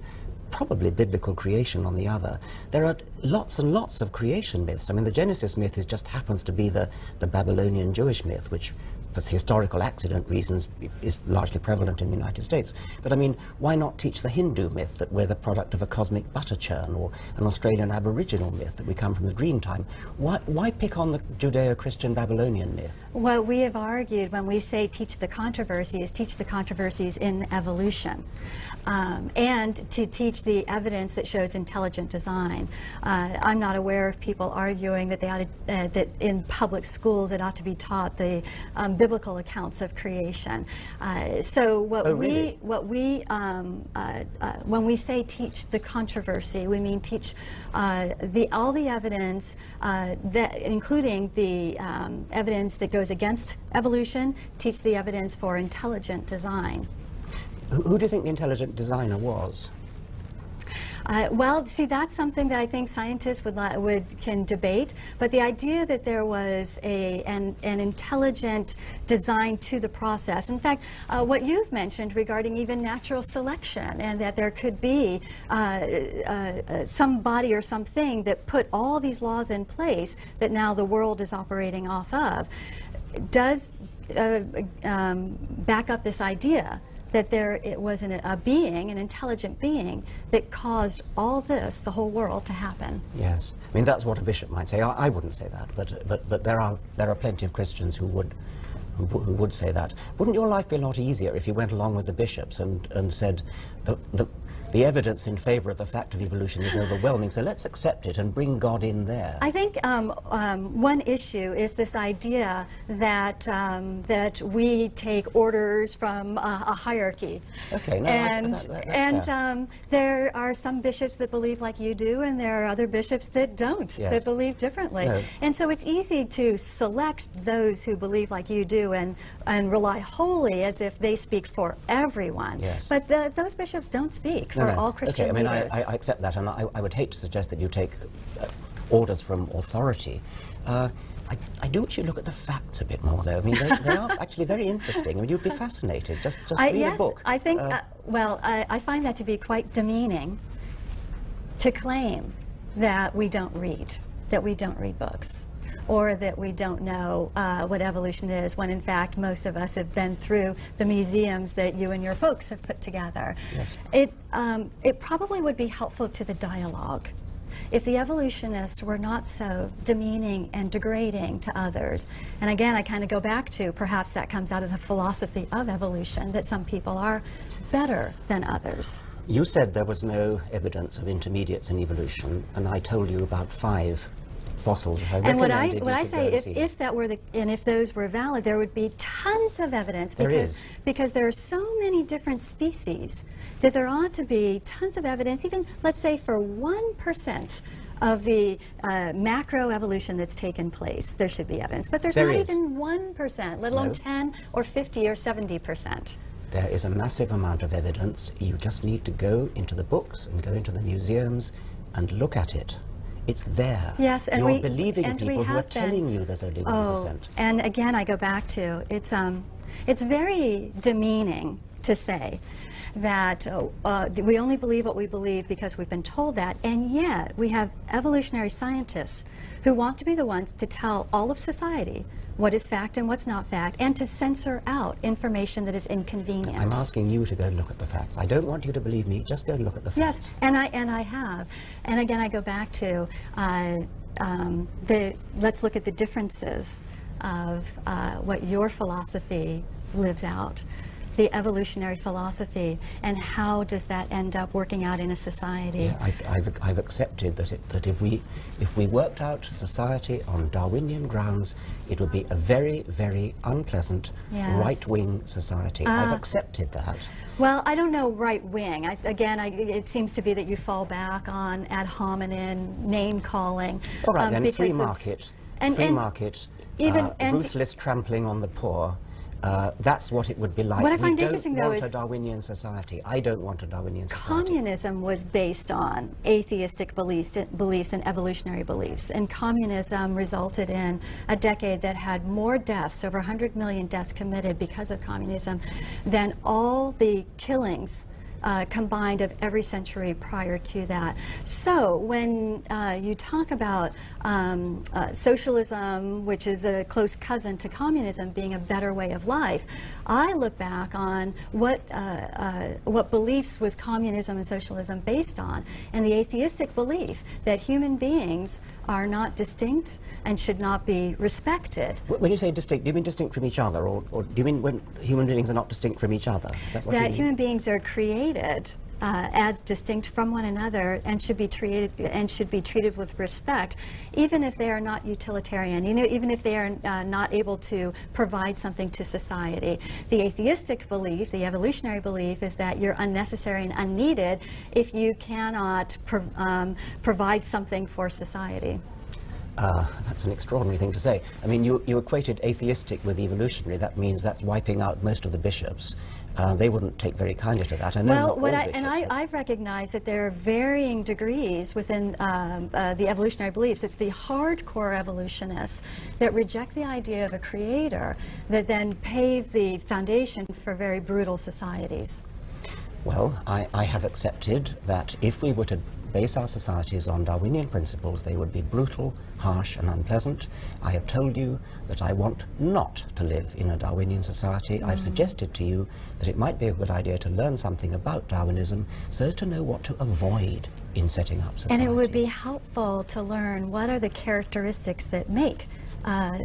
probably biblical creation on the other, there are lots and lots of creation myths. I mean, the Genesis myth just happens to be the Babylonian Jewish myth, which for historical accident reasons is largely prevalent in the United States. But I mean, why not teach the Hindu myth that we're the product of a cosmic butter churn, or an Australian Aboriginal myth that we come from the dream time? Why pick on the Judeo-Christian Babylonian myth? Well, we have argued when we say teach the controversies, teach the controversies in evolution. And to teach the evidence that shows intelligent design. I'm not aware of people arguing that they ought to, that in public schools it ought to be taught the biblical accounts of creation. So really? When we say teach the controversy, we mean teach all the evidence, including the evidence that goes against evolution, teach the evidence for intelligent design. Who do you think the intelligent designer was? Well, see, that's something that I think scientists can debate. But the idea that there was an intelligent design to the process. In fact, what you've mentioned regarding even natural selection, and that there could be somebody or something that put all these laws in place that now the world is operating off of, does back up this idea that it was a being, an intelligent being, that caused all this, the whole world, to happen. Yes, I mean that's what a bishop might say. I wouldn't say that, but there are plenty of Christians who would say that. Wouldn't your life be a lot easier if you went along with the bishops and said the evidence in favor of the fact of evolution is overwhelming, so let's accept it and bring God in there? I think one issue is this idea that that we take orders from a hierarchy. Okay, no, and there are some bishops that believe like you do, and there are other bishops that don't, yes, that believe differently. No. And so it's easy to select those who believe like you do and rely wholly as if they speak for everyone. Yes. But those bishops don't speak for all Christian leaders. I leaders. I accept that, and I would hate to suggest that you take orders from authority. I do wish you look at the facts a bit more, though. I mean, they are actually very interesting. I mean, you'd be fascinated. Just read a book. Yes, I think, well, I find that to be quite demeaning to claim that we don't read books, or that we don't know what evolution is, when in fact most of us have been through the museums that you and your folks have put together. Yes. It probably would be helpful to the dialogue if the evolutionists were not so demeaning and degrading to others. And again, I kind of go back to perhaps that comes out of the philosophy of evolution, that some people are better than others. You said there was no evidence of intermediates in evolution, and I told you about 5 fossils. And what I say, if that were if those were valid, there would be tons of evidence, because there are so many different species that there ought to be tons of evidence, even let's say for 1% of the macro evolution that's taken place, there should be evidence. But there's not even 1%, let alone 10 or 50 or 70%. There is a massive amount of evidence. You just need to go into the books and go into the museums and look at it. It's there. Yes, and you're believing people who are telling you there's only 1%. Oh, and again, I go back to it's very demeaning to say that we only believe what we believe because we've been told that, and yet we have evolutionary scientists who want to be the ones to tell all of society what is fact and what's not fact, and to censor out information that is inconvenient. I'm asking you to go and look at the facts. I don't want you to believe me, just go and look at the facts. Yes, and I have. And again, I go back to let's look at the differences of what your philosophy lives out, the evolutionary philosophy, and how does that end up working out in a society? Yeah, I've accepted that if we worked out society on Darwinian grounds, it would be a very, very unpleasant right-wing society. I've accepted that. Well, I don't know right-wing. It seems to be that you fall back on ad hominem, name-calling. All right, then, free market, ruthless trampling on the poor. That's what it would be like. What I find interesting, though, is a Darwinian society. I don't want a Darwinian society. Communism was based on atheistic beliefs and evolutionary beliefs, and communism resulted in a decade that had more deaths, over 100 million deaths committed because of communism, than all the killings combined of every century prior to that. So when you talk about socialism, which is a close cousin to communism, being a better way of life, I look back on what beliefs was communism and socialism based on, and the atheistic belief that human beings are not distinct and should not be respected. When you say distinct, do you mean distinct from each other, or do you mean when human beings are not distinct from each other? Is that what you mean? Human beings are created as distinct from one another and should be treated with respect, even if they are not utilitarian, even if they are not able to provide something to society. The atheistic belief, the evolutionary belief, is that you're unnecessary and unneeded if you cannot provide something for society. That's an extraordinary thing to say. I mean, you equated atheistic with evolutionary. That means that's wiping out most of the bishops. They wouldn't take very kindly to that. I know I've recognized that there are varying degrees within the evolutionary beliefs. It's the hardcore evolutionists that reject the idea of a creator that then pave the foundation for very brutal societies. Well, I have accepted that if we were to base our societies on Darwinian principles, they would be brutal, harsh, and unpleasant. I have told you that I want not to live in a Darwinian society. I've suggested to you that it might be a good idea to learn something about Darwinism so as to know what to avoid in setting up society. And it would be helpful to learn what are the characteristics that make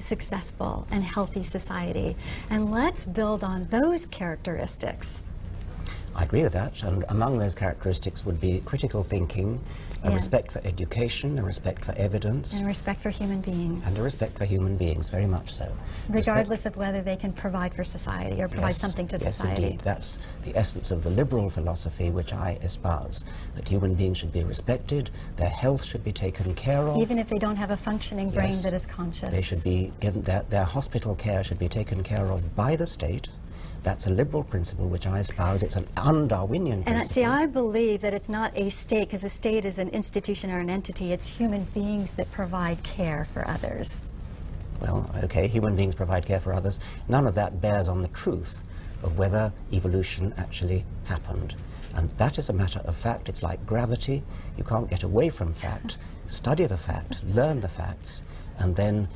successful and healthy society. And let's build on those characteristics. I agree with that, and among those characteristics would be critical thinking, a respect for education, a respect for evidence. And a respect for human beings. And a respect for human beings, very much so. Regardless of whether they can provide for society or provide something to society. Yes, indeed. That's the essence of the liberal philosophy which I espouse, that human beings should be respected, their health should be taken care of. Even if they don't have a functioning brain that is conscious. They should be given, their hospital care should be taken care of by the state. That's a liberal principle which I espouse. It's an un-Darwinian principle. And see, I believe that it's not a state, because a state is an institution or an entity. It's human beings that provide care for others. Well, okay, human beings provide care for others. None of that bears on the truth of whether evolution actually happened. And that is a matter of fact. It's like gravity. You can't get away from fact. Study the fact, learn the facts, and then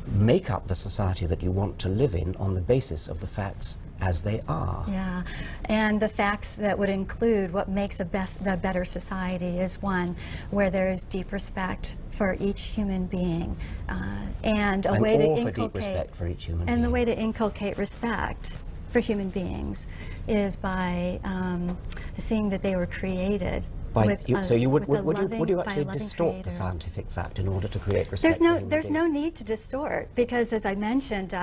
make up the society that you want to live in on the basis of the facts as they are. Yeah, and the facts that would include what makes the better society is one where there is deep respect for each human being, and a way to inculcate deep respect for each human being. And the way to inculcate respect for human beings is by seeing that they were created. So you would you actually distort the scientific fact in order to create respect for human beings? There's no need to distort, because as I mentioned,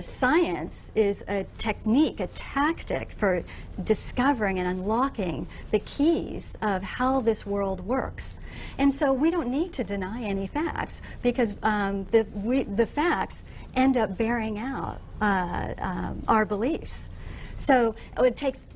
science is a technique, a tactic for discovering and unlocking the keys of how this world works. And so we don't need to deny any facts, because the facts end up bearing out our beliefs. So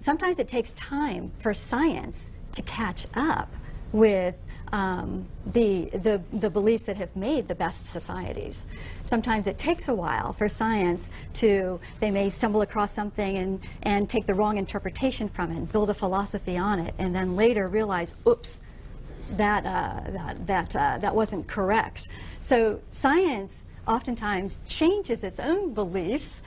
sometimes it takes time for science to catch up with the beliefs that have made the best societies. Sometimes it takes a while for science they may stumble across something and take the wrong interpretation from it and build a philosophy on it, and then later realize, oops, that wasn't correct. So science oftentimes changes its own beliefs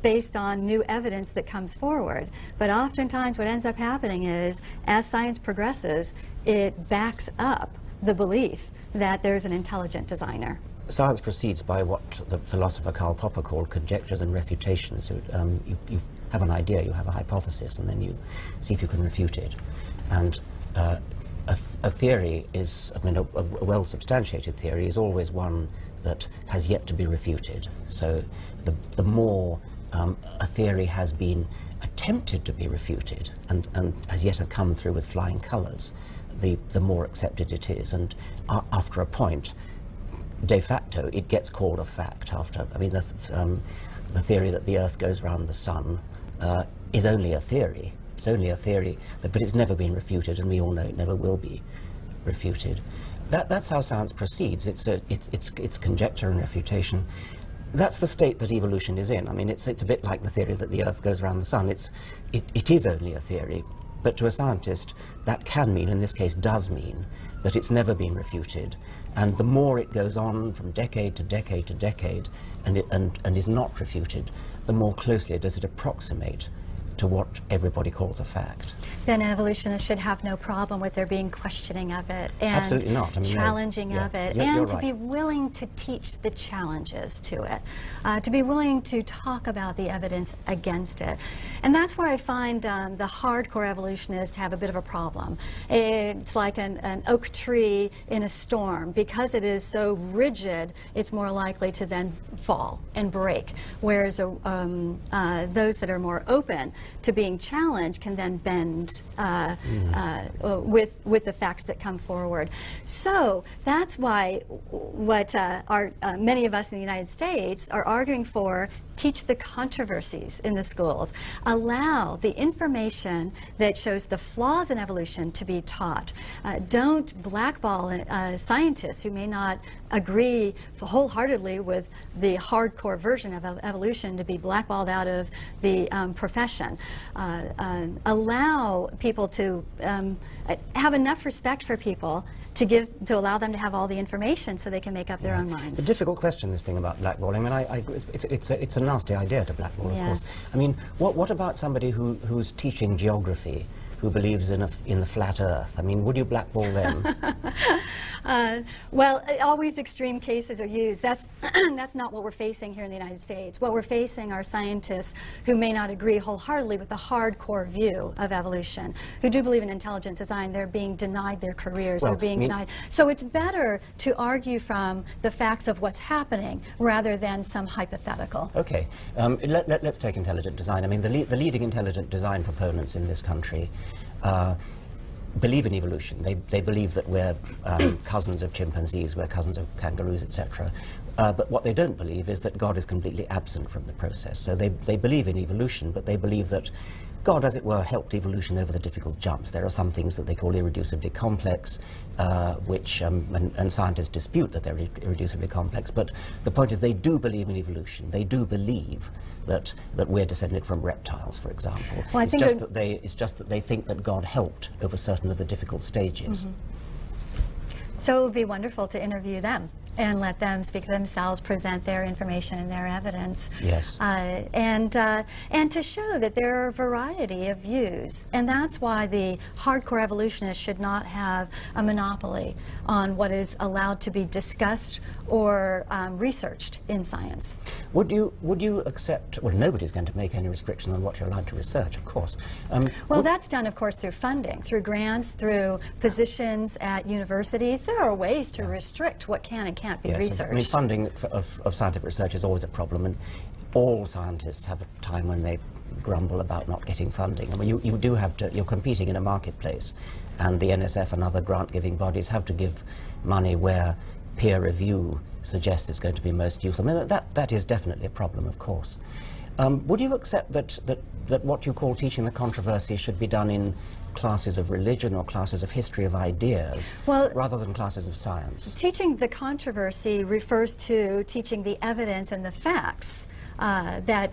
based on new evidence that comes forward. But oftentimes what ends up happening is, as science progresses, it backs up the belief that there's an intelligent designer. Science proceeds by what the philosopher Karl Popper called conjectures and refutations. So, you have an idea, you have a hypothesis, and then you see if you can refute it. And a theory is, I mean, a well-substantiated theory is always one that has yet to be refuted. So the more a theory has been attempted to be refuted and has yet to come through with flying colours, the more accepted it is. And after a point, de facto, it gets called a fact. I mean, the theory that the Earth goes round the sun is only a theory. It's only a theory, but it's never been refuted, and we all know it never will be refuted. That's how science proceeds. It's conjecture and refutation. That's the state that evolution is in. I mean, it's a bit like the theory that the Earth goes around the sun. It is only a theory, but to a scientist, that can mean, in this case does mean, that it's never been refuted. And the more it goes on from decade to decade to decade and is not refuted, the more closely does it approximate to what everybody calls a fact. Then evolutionists should have no problem with there being questioning of it and Absolutely not. I mean, challenging of it, you're and to right. be willing to teach the challenges to it, to be willing to talk about the evidence against it. And that's where I find the hardcore evolutionists have a bit of a problem. It's like an oak tree in a storm. Because it is so rigid, it's more likely to then fall and break, whereas those that are more open to being challenged can then bend with the facts that come forward. So that's why what many of us in the United States are arguing for: teach the controversies in the schools. Allow the information that shows the flaws in evolution to be taught. Don't blackball scientists who may not agree wholeheartedly with the hardcore version of evolution to be blackballed out of the profession. Allow people to have enough respect for people to allow them to have all the information so they can make up their own minds. It's a difficult question, this thing about blackballing. I mean, it's a nasty idea to blackball, of course. I mean, what about somebody who's teaching geography, who believes in the flat Earth? I mean, would you blackball them? Well, always extreme cases are used. That's not what we're facing here in the United States. What we're facing are scientists who may not agree wholeheartedly with the hardcore view of evolution, who do believe in intelligent design. They're being denied their careers. They're being denied. So it's better to argue from the facts of what's happening rather than some hypothetical. Okay. Let's take intelligent design. I mean, the leading intelligent design proponents in this country believe in evolution. They believe that we're cousins of chimpanzees, we're cousins of kangaroos, etc. But what they don't believe is that God is completely absent from the process. So they believe in evolution, but they believe that God, as it were, helped evolution over the difficult jumps. There are some things that they call irreducibly complex, and scientists dispute that they're irreducibly complex. But the point is, they do believe in evolution. They do believe that we're descended from reptiles, for example. Well, it's just that they think that God helped over certain of the difficult stages. So it would be wonderful to interview them and let them speak for themselves, present their information and their evidence. Yes. And to show that there are a variety of views. And that's why the hardcore evolutionists should not have a monopoly on what is allowed to be discussed or researched in science. Would you accept, well, nobody's going to make any restriction on what you're allowed to research, of course. Well, that's done, of course, through funding, through grants, through positions at universities. There are ways to restrict what can and can't be researched. I mean, funding of scientific research is always a problem, and all scientists have a time when they grumble about not getting funding. I mean, you do have to, you're competing in a marketplace, and the NSF and other grant-giving bodies have to give money where peer review suggests it's going to be most useful. I mean, that is definitely a problem, of course. Would you accept that what you call teaching the controversy should be done in classes of religion or classes of history of ideas, rather than classes of science? Teaching the controversy refers to teaching the evidence and the facts that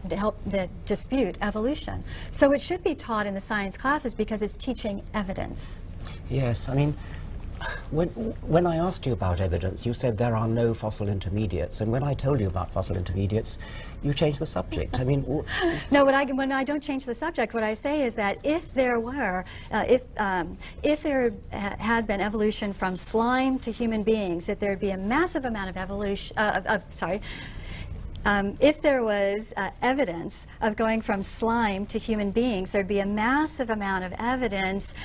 dispute evolution. So it should be taught in the science classes because it's teaching evidence. Yes, I mean, when I asked you about evidence, you said there are no fossil intermediates, and when I told you about fossil intermediates, you changed the subject. I mean, no, when I don't change the subject, what I say is that if there were, if there had been evolution from slime to human beings, that there'd be a massive amount of evolution. If there was evidence of going from slime to human beings, there'd be a massive amount of evidence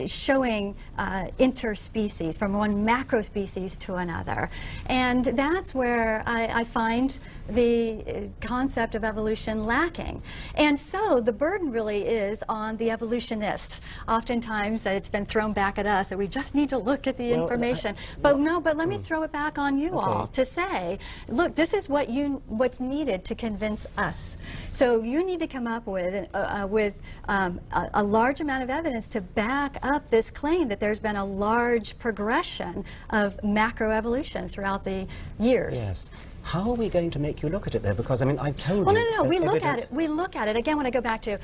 showing interspecies, from one macro species to another. And that's where I find the concept of evolution lacking. And so the burden really is on the evolutionists. Oftentimes it's been thrown back at us that we just need to look at the information. But let me throw it back on you all to say, look, this is what's needed to convince us. So you need to come up with a large amount of evidence to back up this claim that there's been a large progression of macroevolution throughout the years. Yes. How are we going to make you look at it there? Because, I mean, I've told you... Well, no, we look at it. We look at it. Again, when I go back to,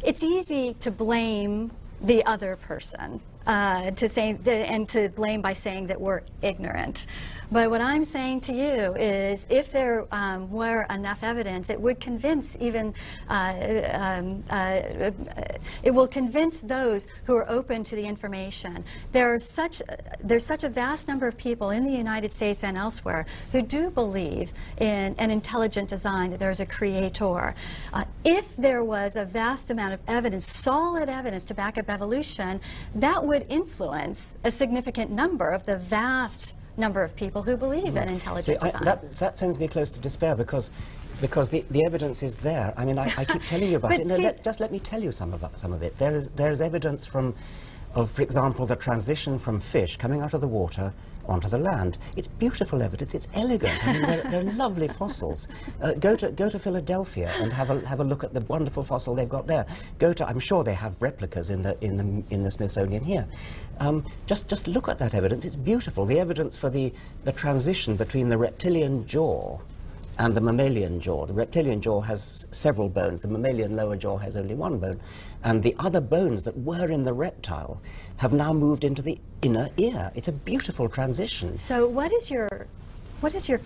it's easy to blame the other person. to say and to blame by saying that we're ignorant. But what I'm saying to you is, if there were enough evidence, it would convince even it will convince those who are open to the information. There's such a vast number of people in the United States and elsewhere who do believe in an intelligent design, that there's a creator. If there was a vast amount of evidence, solid evidence to back up evolution, that would influence a significant number of the vast number of people who believe in intelligent design. That sends me close to despair, because the evidence is there. I mean, I keep telling you about it. No, just let me tell you some of it. There is evidence for example, the transition from fish coming out of the water onto the land. It's beautiful evidence. It's elegant. I mean, they're lovely fossils. Go to Philadelphia and have a look at the wonderful fossil they've got there. I'm sure they have replicas in the Smithsonian here. Just look at that evidence. It's beautiful. The evidence for the transition between the reptilian jaw and the mammalian jaw. The reptilian jaw has several bones. The mammalian lower jaw has only one bone. And the other bones that were in the reptile have now moved into the inner ear. It's a beautiful transition. So what is your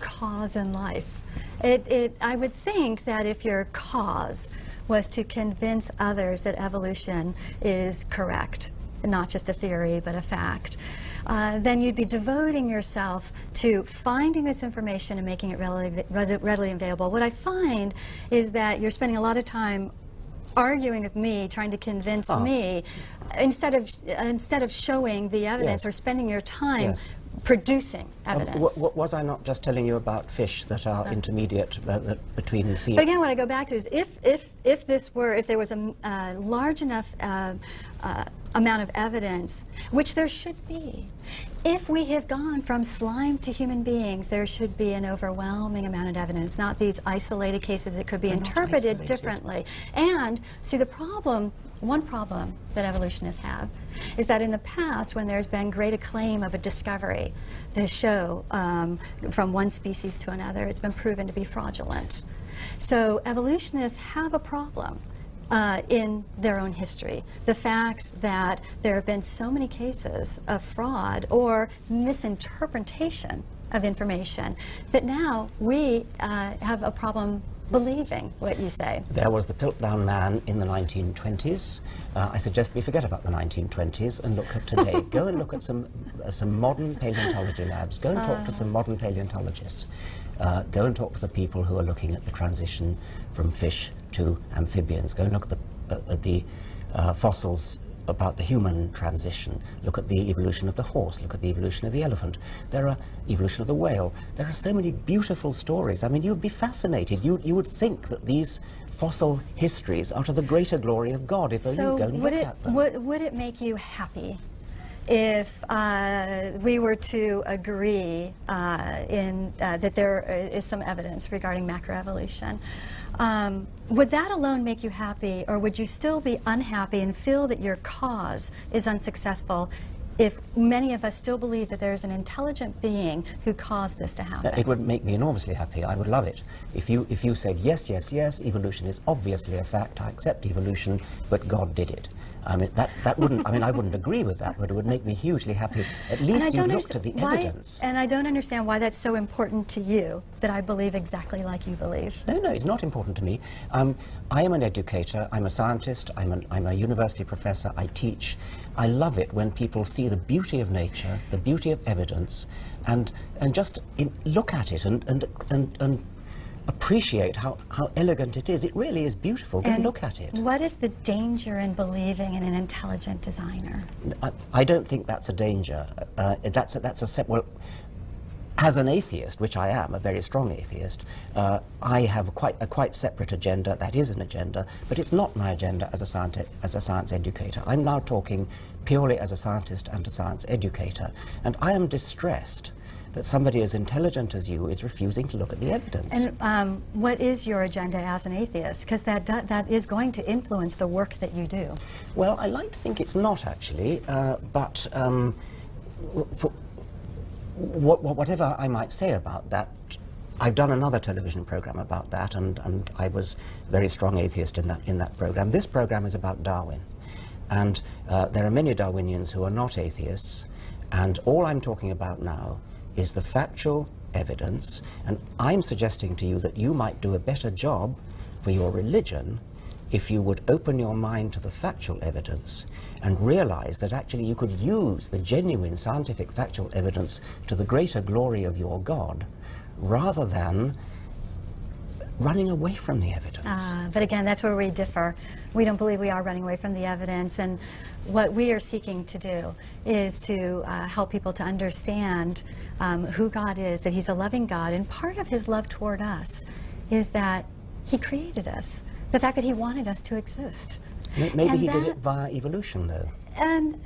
cause in life? I would think that if your cause was to convince others that evolution is correct, not just a theory, but a fact, then you'd be devoting yourself to finding this information and making it readily available. What I find is that you're spending a lot of time arguing with me, trying to convince me, instead of showing the evidence, or spending your time producing evidence. Was I not just telling you about fish that are intermediate between the sea? But again, what I go back to is, if there was a large enough amount of evidence, which there should be, if we have gone from slime to human beings, there should be an overwhelming amount of evidence, not these isolated cases that could be interpreted differently. And see, one problem that evolutionists have is that in the past, when there's been great acclaim of a discovery to show from one species to another, it's been proven to be fraudulent. So evolutionists have a problem in their own history. The fact that there have been so many cases of fraud or misinterpretation of information that now we have a problem believing what you say. There was the Piltdown Man in the 1920s. I suggest we forget about the 1920s and look at today. Go and look at some modern paleontology labs. Go and talk to some modern paleontologists. Go and talk to the people who are looking at the transition from fish to amphibians. Go and look at the fossils about the human transition. Look at the evolution of the horse. Look at the evolution of the elephant. There are evolution of the whale. There are so many beautiful stories. I mean, you'd be fascinated. You would think that these fossil histories are to the greater glory of God if only you go and look at them. Would it make you happy if we were to agree that there is some evidence regarding macroevolution? Would that alone make you happy, or would you still be unhappy and feel that your cause is unsuccessful if many of us still believe that there's an intelligent being who caused this to happen? It would make me enormously happy. I would love it. If you said, yes, yes, yes, evolution is obviously a fact, I accept evolution, but God did it. I mean, that wouldn't, I mean, I wouldn't agree with that, but it would make me hugely happy. At least you looked at the evidence. And I don't understand why that's so important to you, that I believe exactly like you believe. No, it's not important to me. I am an educator, I'm a scientist, I'm a university professor, I teach. I love it when people see the beauty of nature, the beauty of evidence, and just look at it and appreciate how elegant it is. It really is beautiful. Go and look at it. What is the danger in believing in an intelligent designer? I don't think that's a danger. Well, as an atheist, which I am, a very strong atheist, I have a quite separate agenda. That is an agenda, but it's not my agenda as a science educator. I'm now talking purely as a scientist and a science educator, and I am distressed that somebody as intelligent as you is refusing to look at the evidence. And what is your agenda as an atheist? Because that is going to influence the work that you do. Well, I like to think it's not, actually, but whatever I might say about that, I've done another television program about that, and I was a very strong atheist in that program. This program is about Darwin. And there are many Darwinians who are not atheists, and all I'm talking about now is the factual evidence, and I'm suggesting to you that you might do a better job for your religion if you would open your mind to the factual evidence and realize that actually you could use the genuine scientific factual evidence to the greater glory of your God, rather than running away from the evidence. But again, that's where we differ. We don't believe we are running away from the evidence, and what we are seeking to do is to help people to understand who God is, that He's a loving God, and part of His love toward us is that He created us, the fact that He wanted us to exist. Maybe He did it via evolution, though. And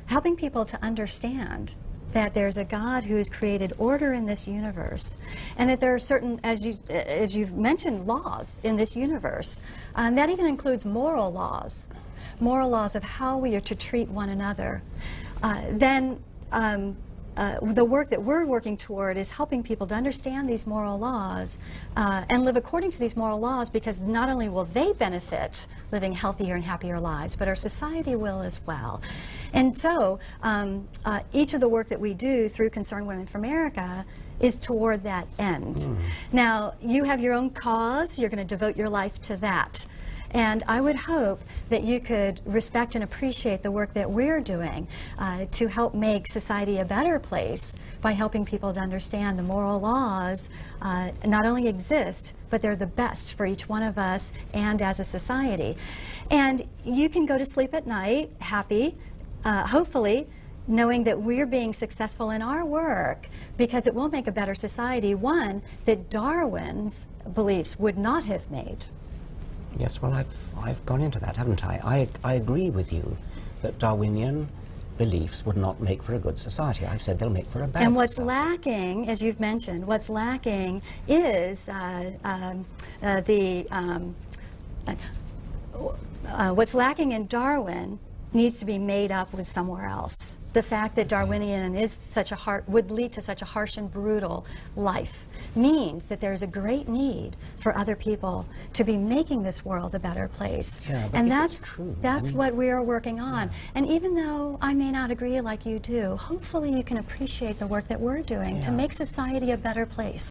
helping people to understand that there's a God who's created order in this universe, and that there are certain, as you've mentioned, laws in this universe. That even includes moral laws of how we are to treat one another. The work that we're working toward is helping people to understand these moral laws and live according to these moral laws, because not only will they benefit living healthier and happier lives, but our society will as well. And so each of the work that we do through Concerned Women for America is toward that end. Now, you have your own cause. You're going to devote your life to that. And I would hope that you could respect and appreciate the work that we're doing to help make society a better place by helping people to understand the moral laws not only exist, but they're the best for each one of us and as a society. And you can go to sleep at night happy, hopefully, knowing that we're being successful in our work, because it will make a better society, one that Darwin's beliefs would not have made. Yes, well, I've gone into that, haven't I? I agree with you that Darwinian beliefs would not make for a good society. I've said they'll make for a bad society. And what's lacking, as you've mentioned, what's lacking is what's lacking in Darwin needs to be made up with somewhere else. The fact that Darwinian is would lead to such a harsh and brutal life means that there's a great need for other people to be making this world a better place. Yeah, but and that's true. That's what we are working on. Yeah. And even though I may not agree like you do, hopefully you can appreciate the work that we're doing to make society a better place.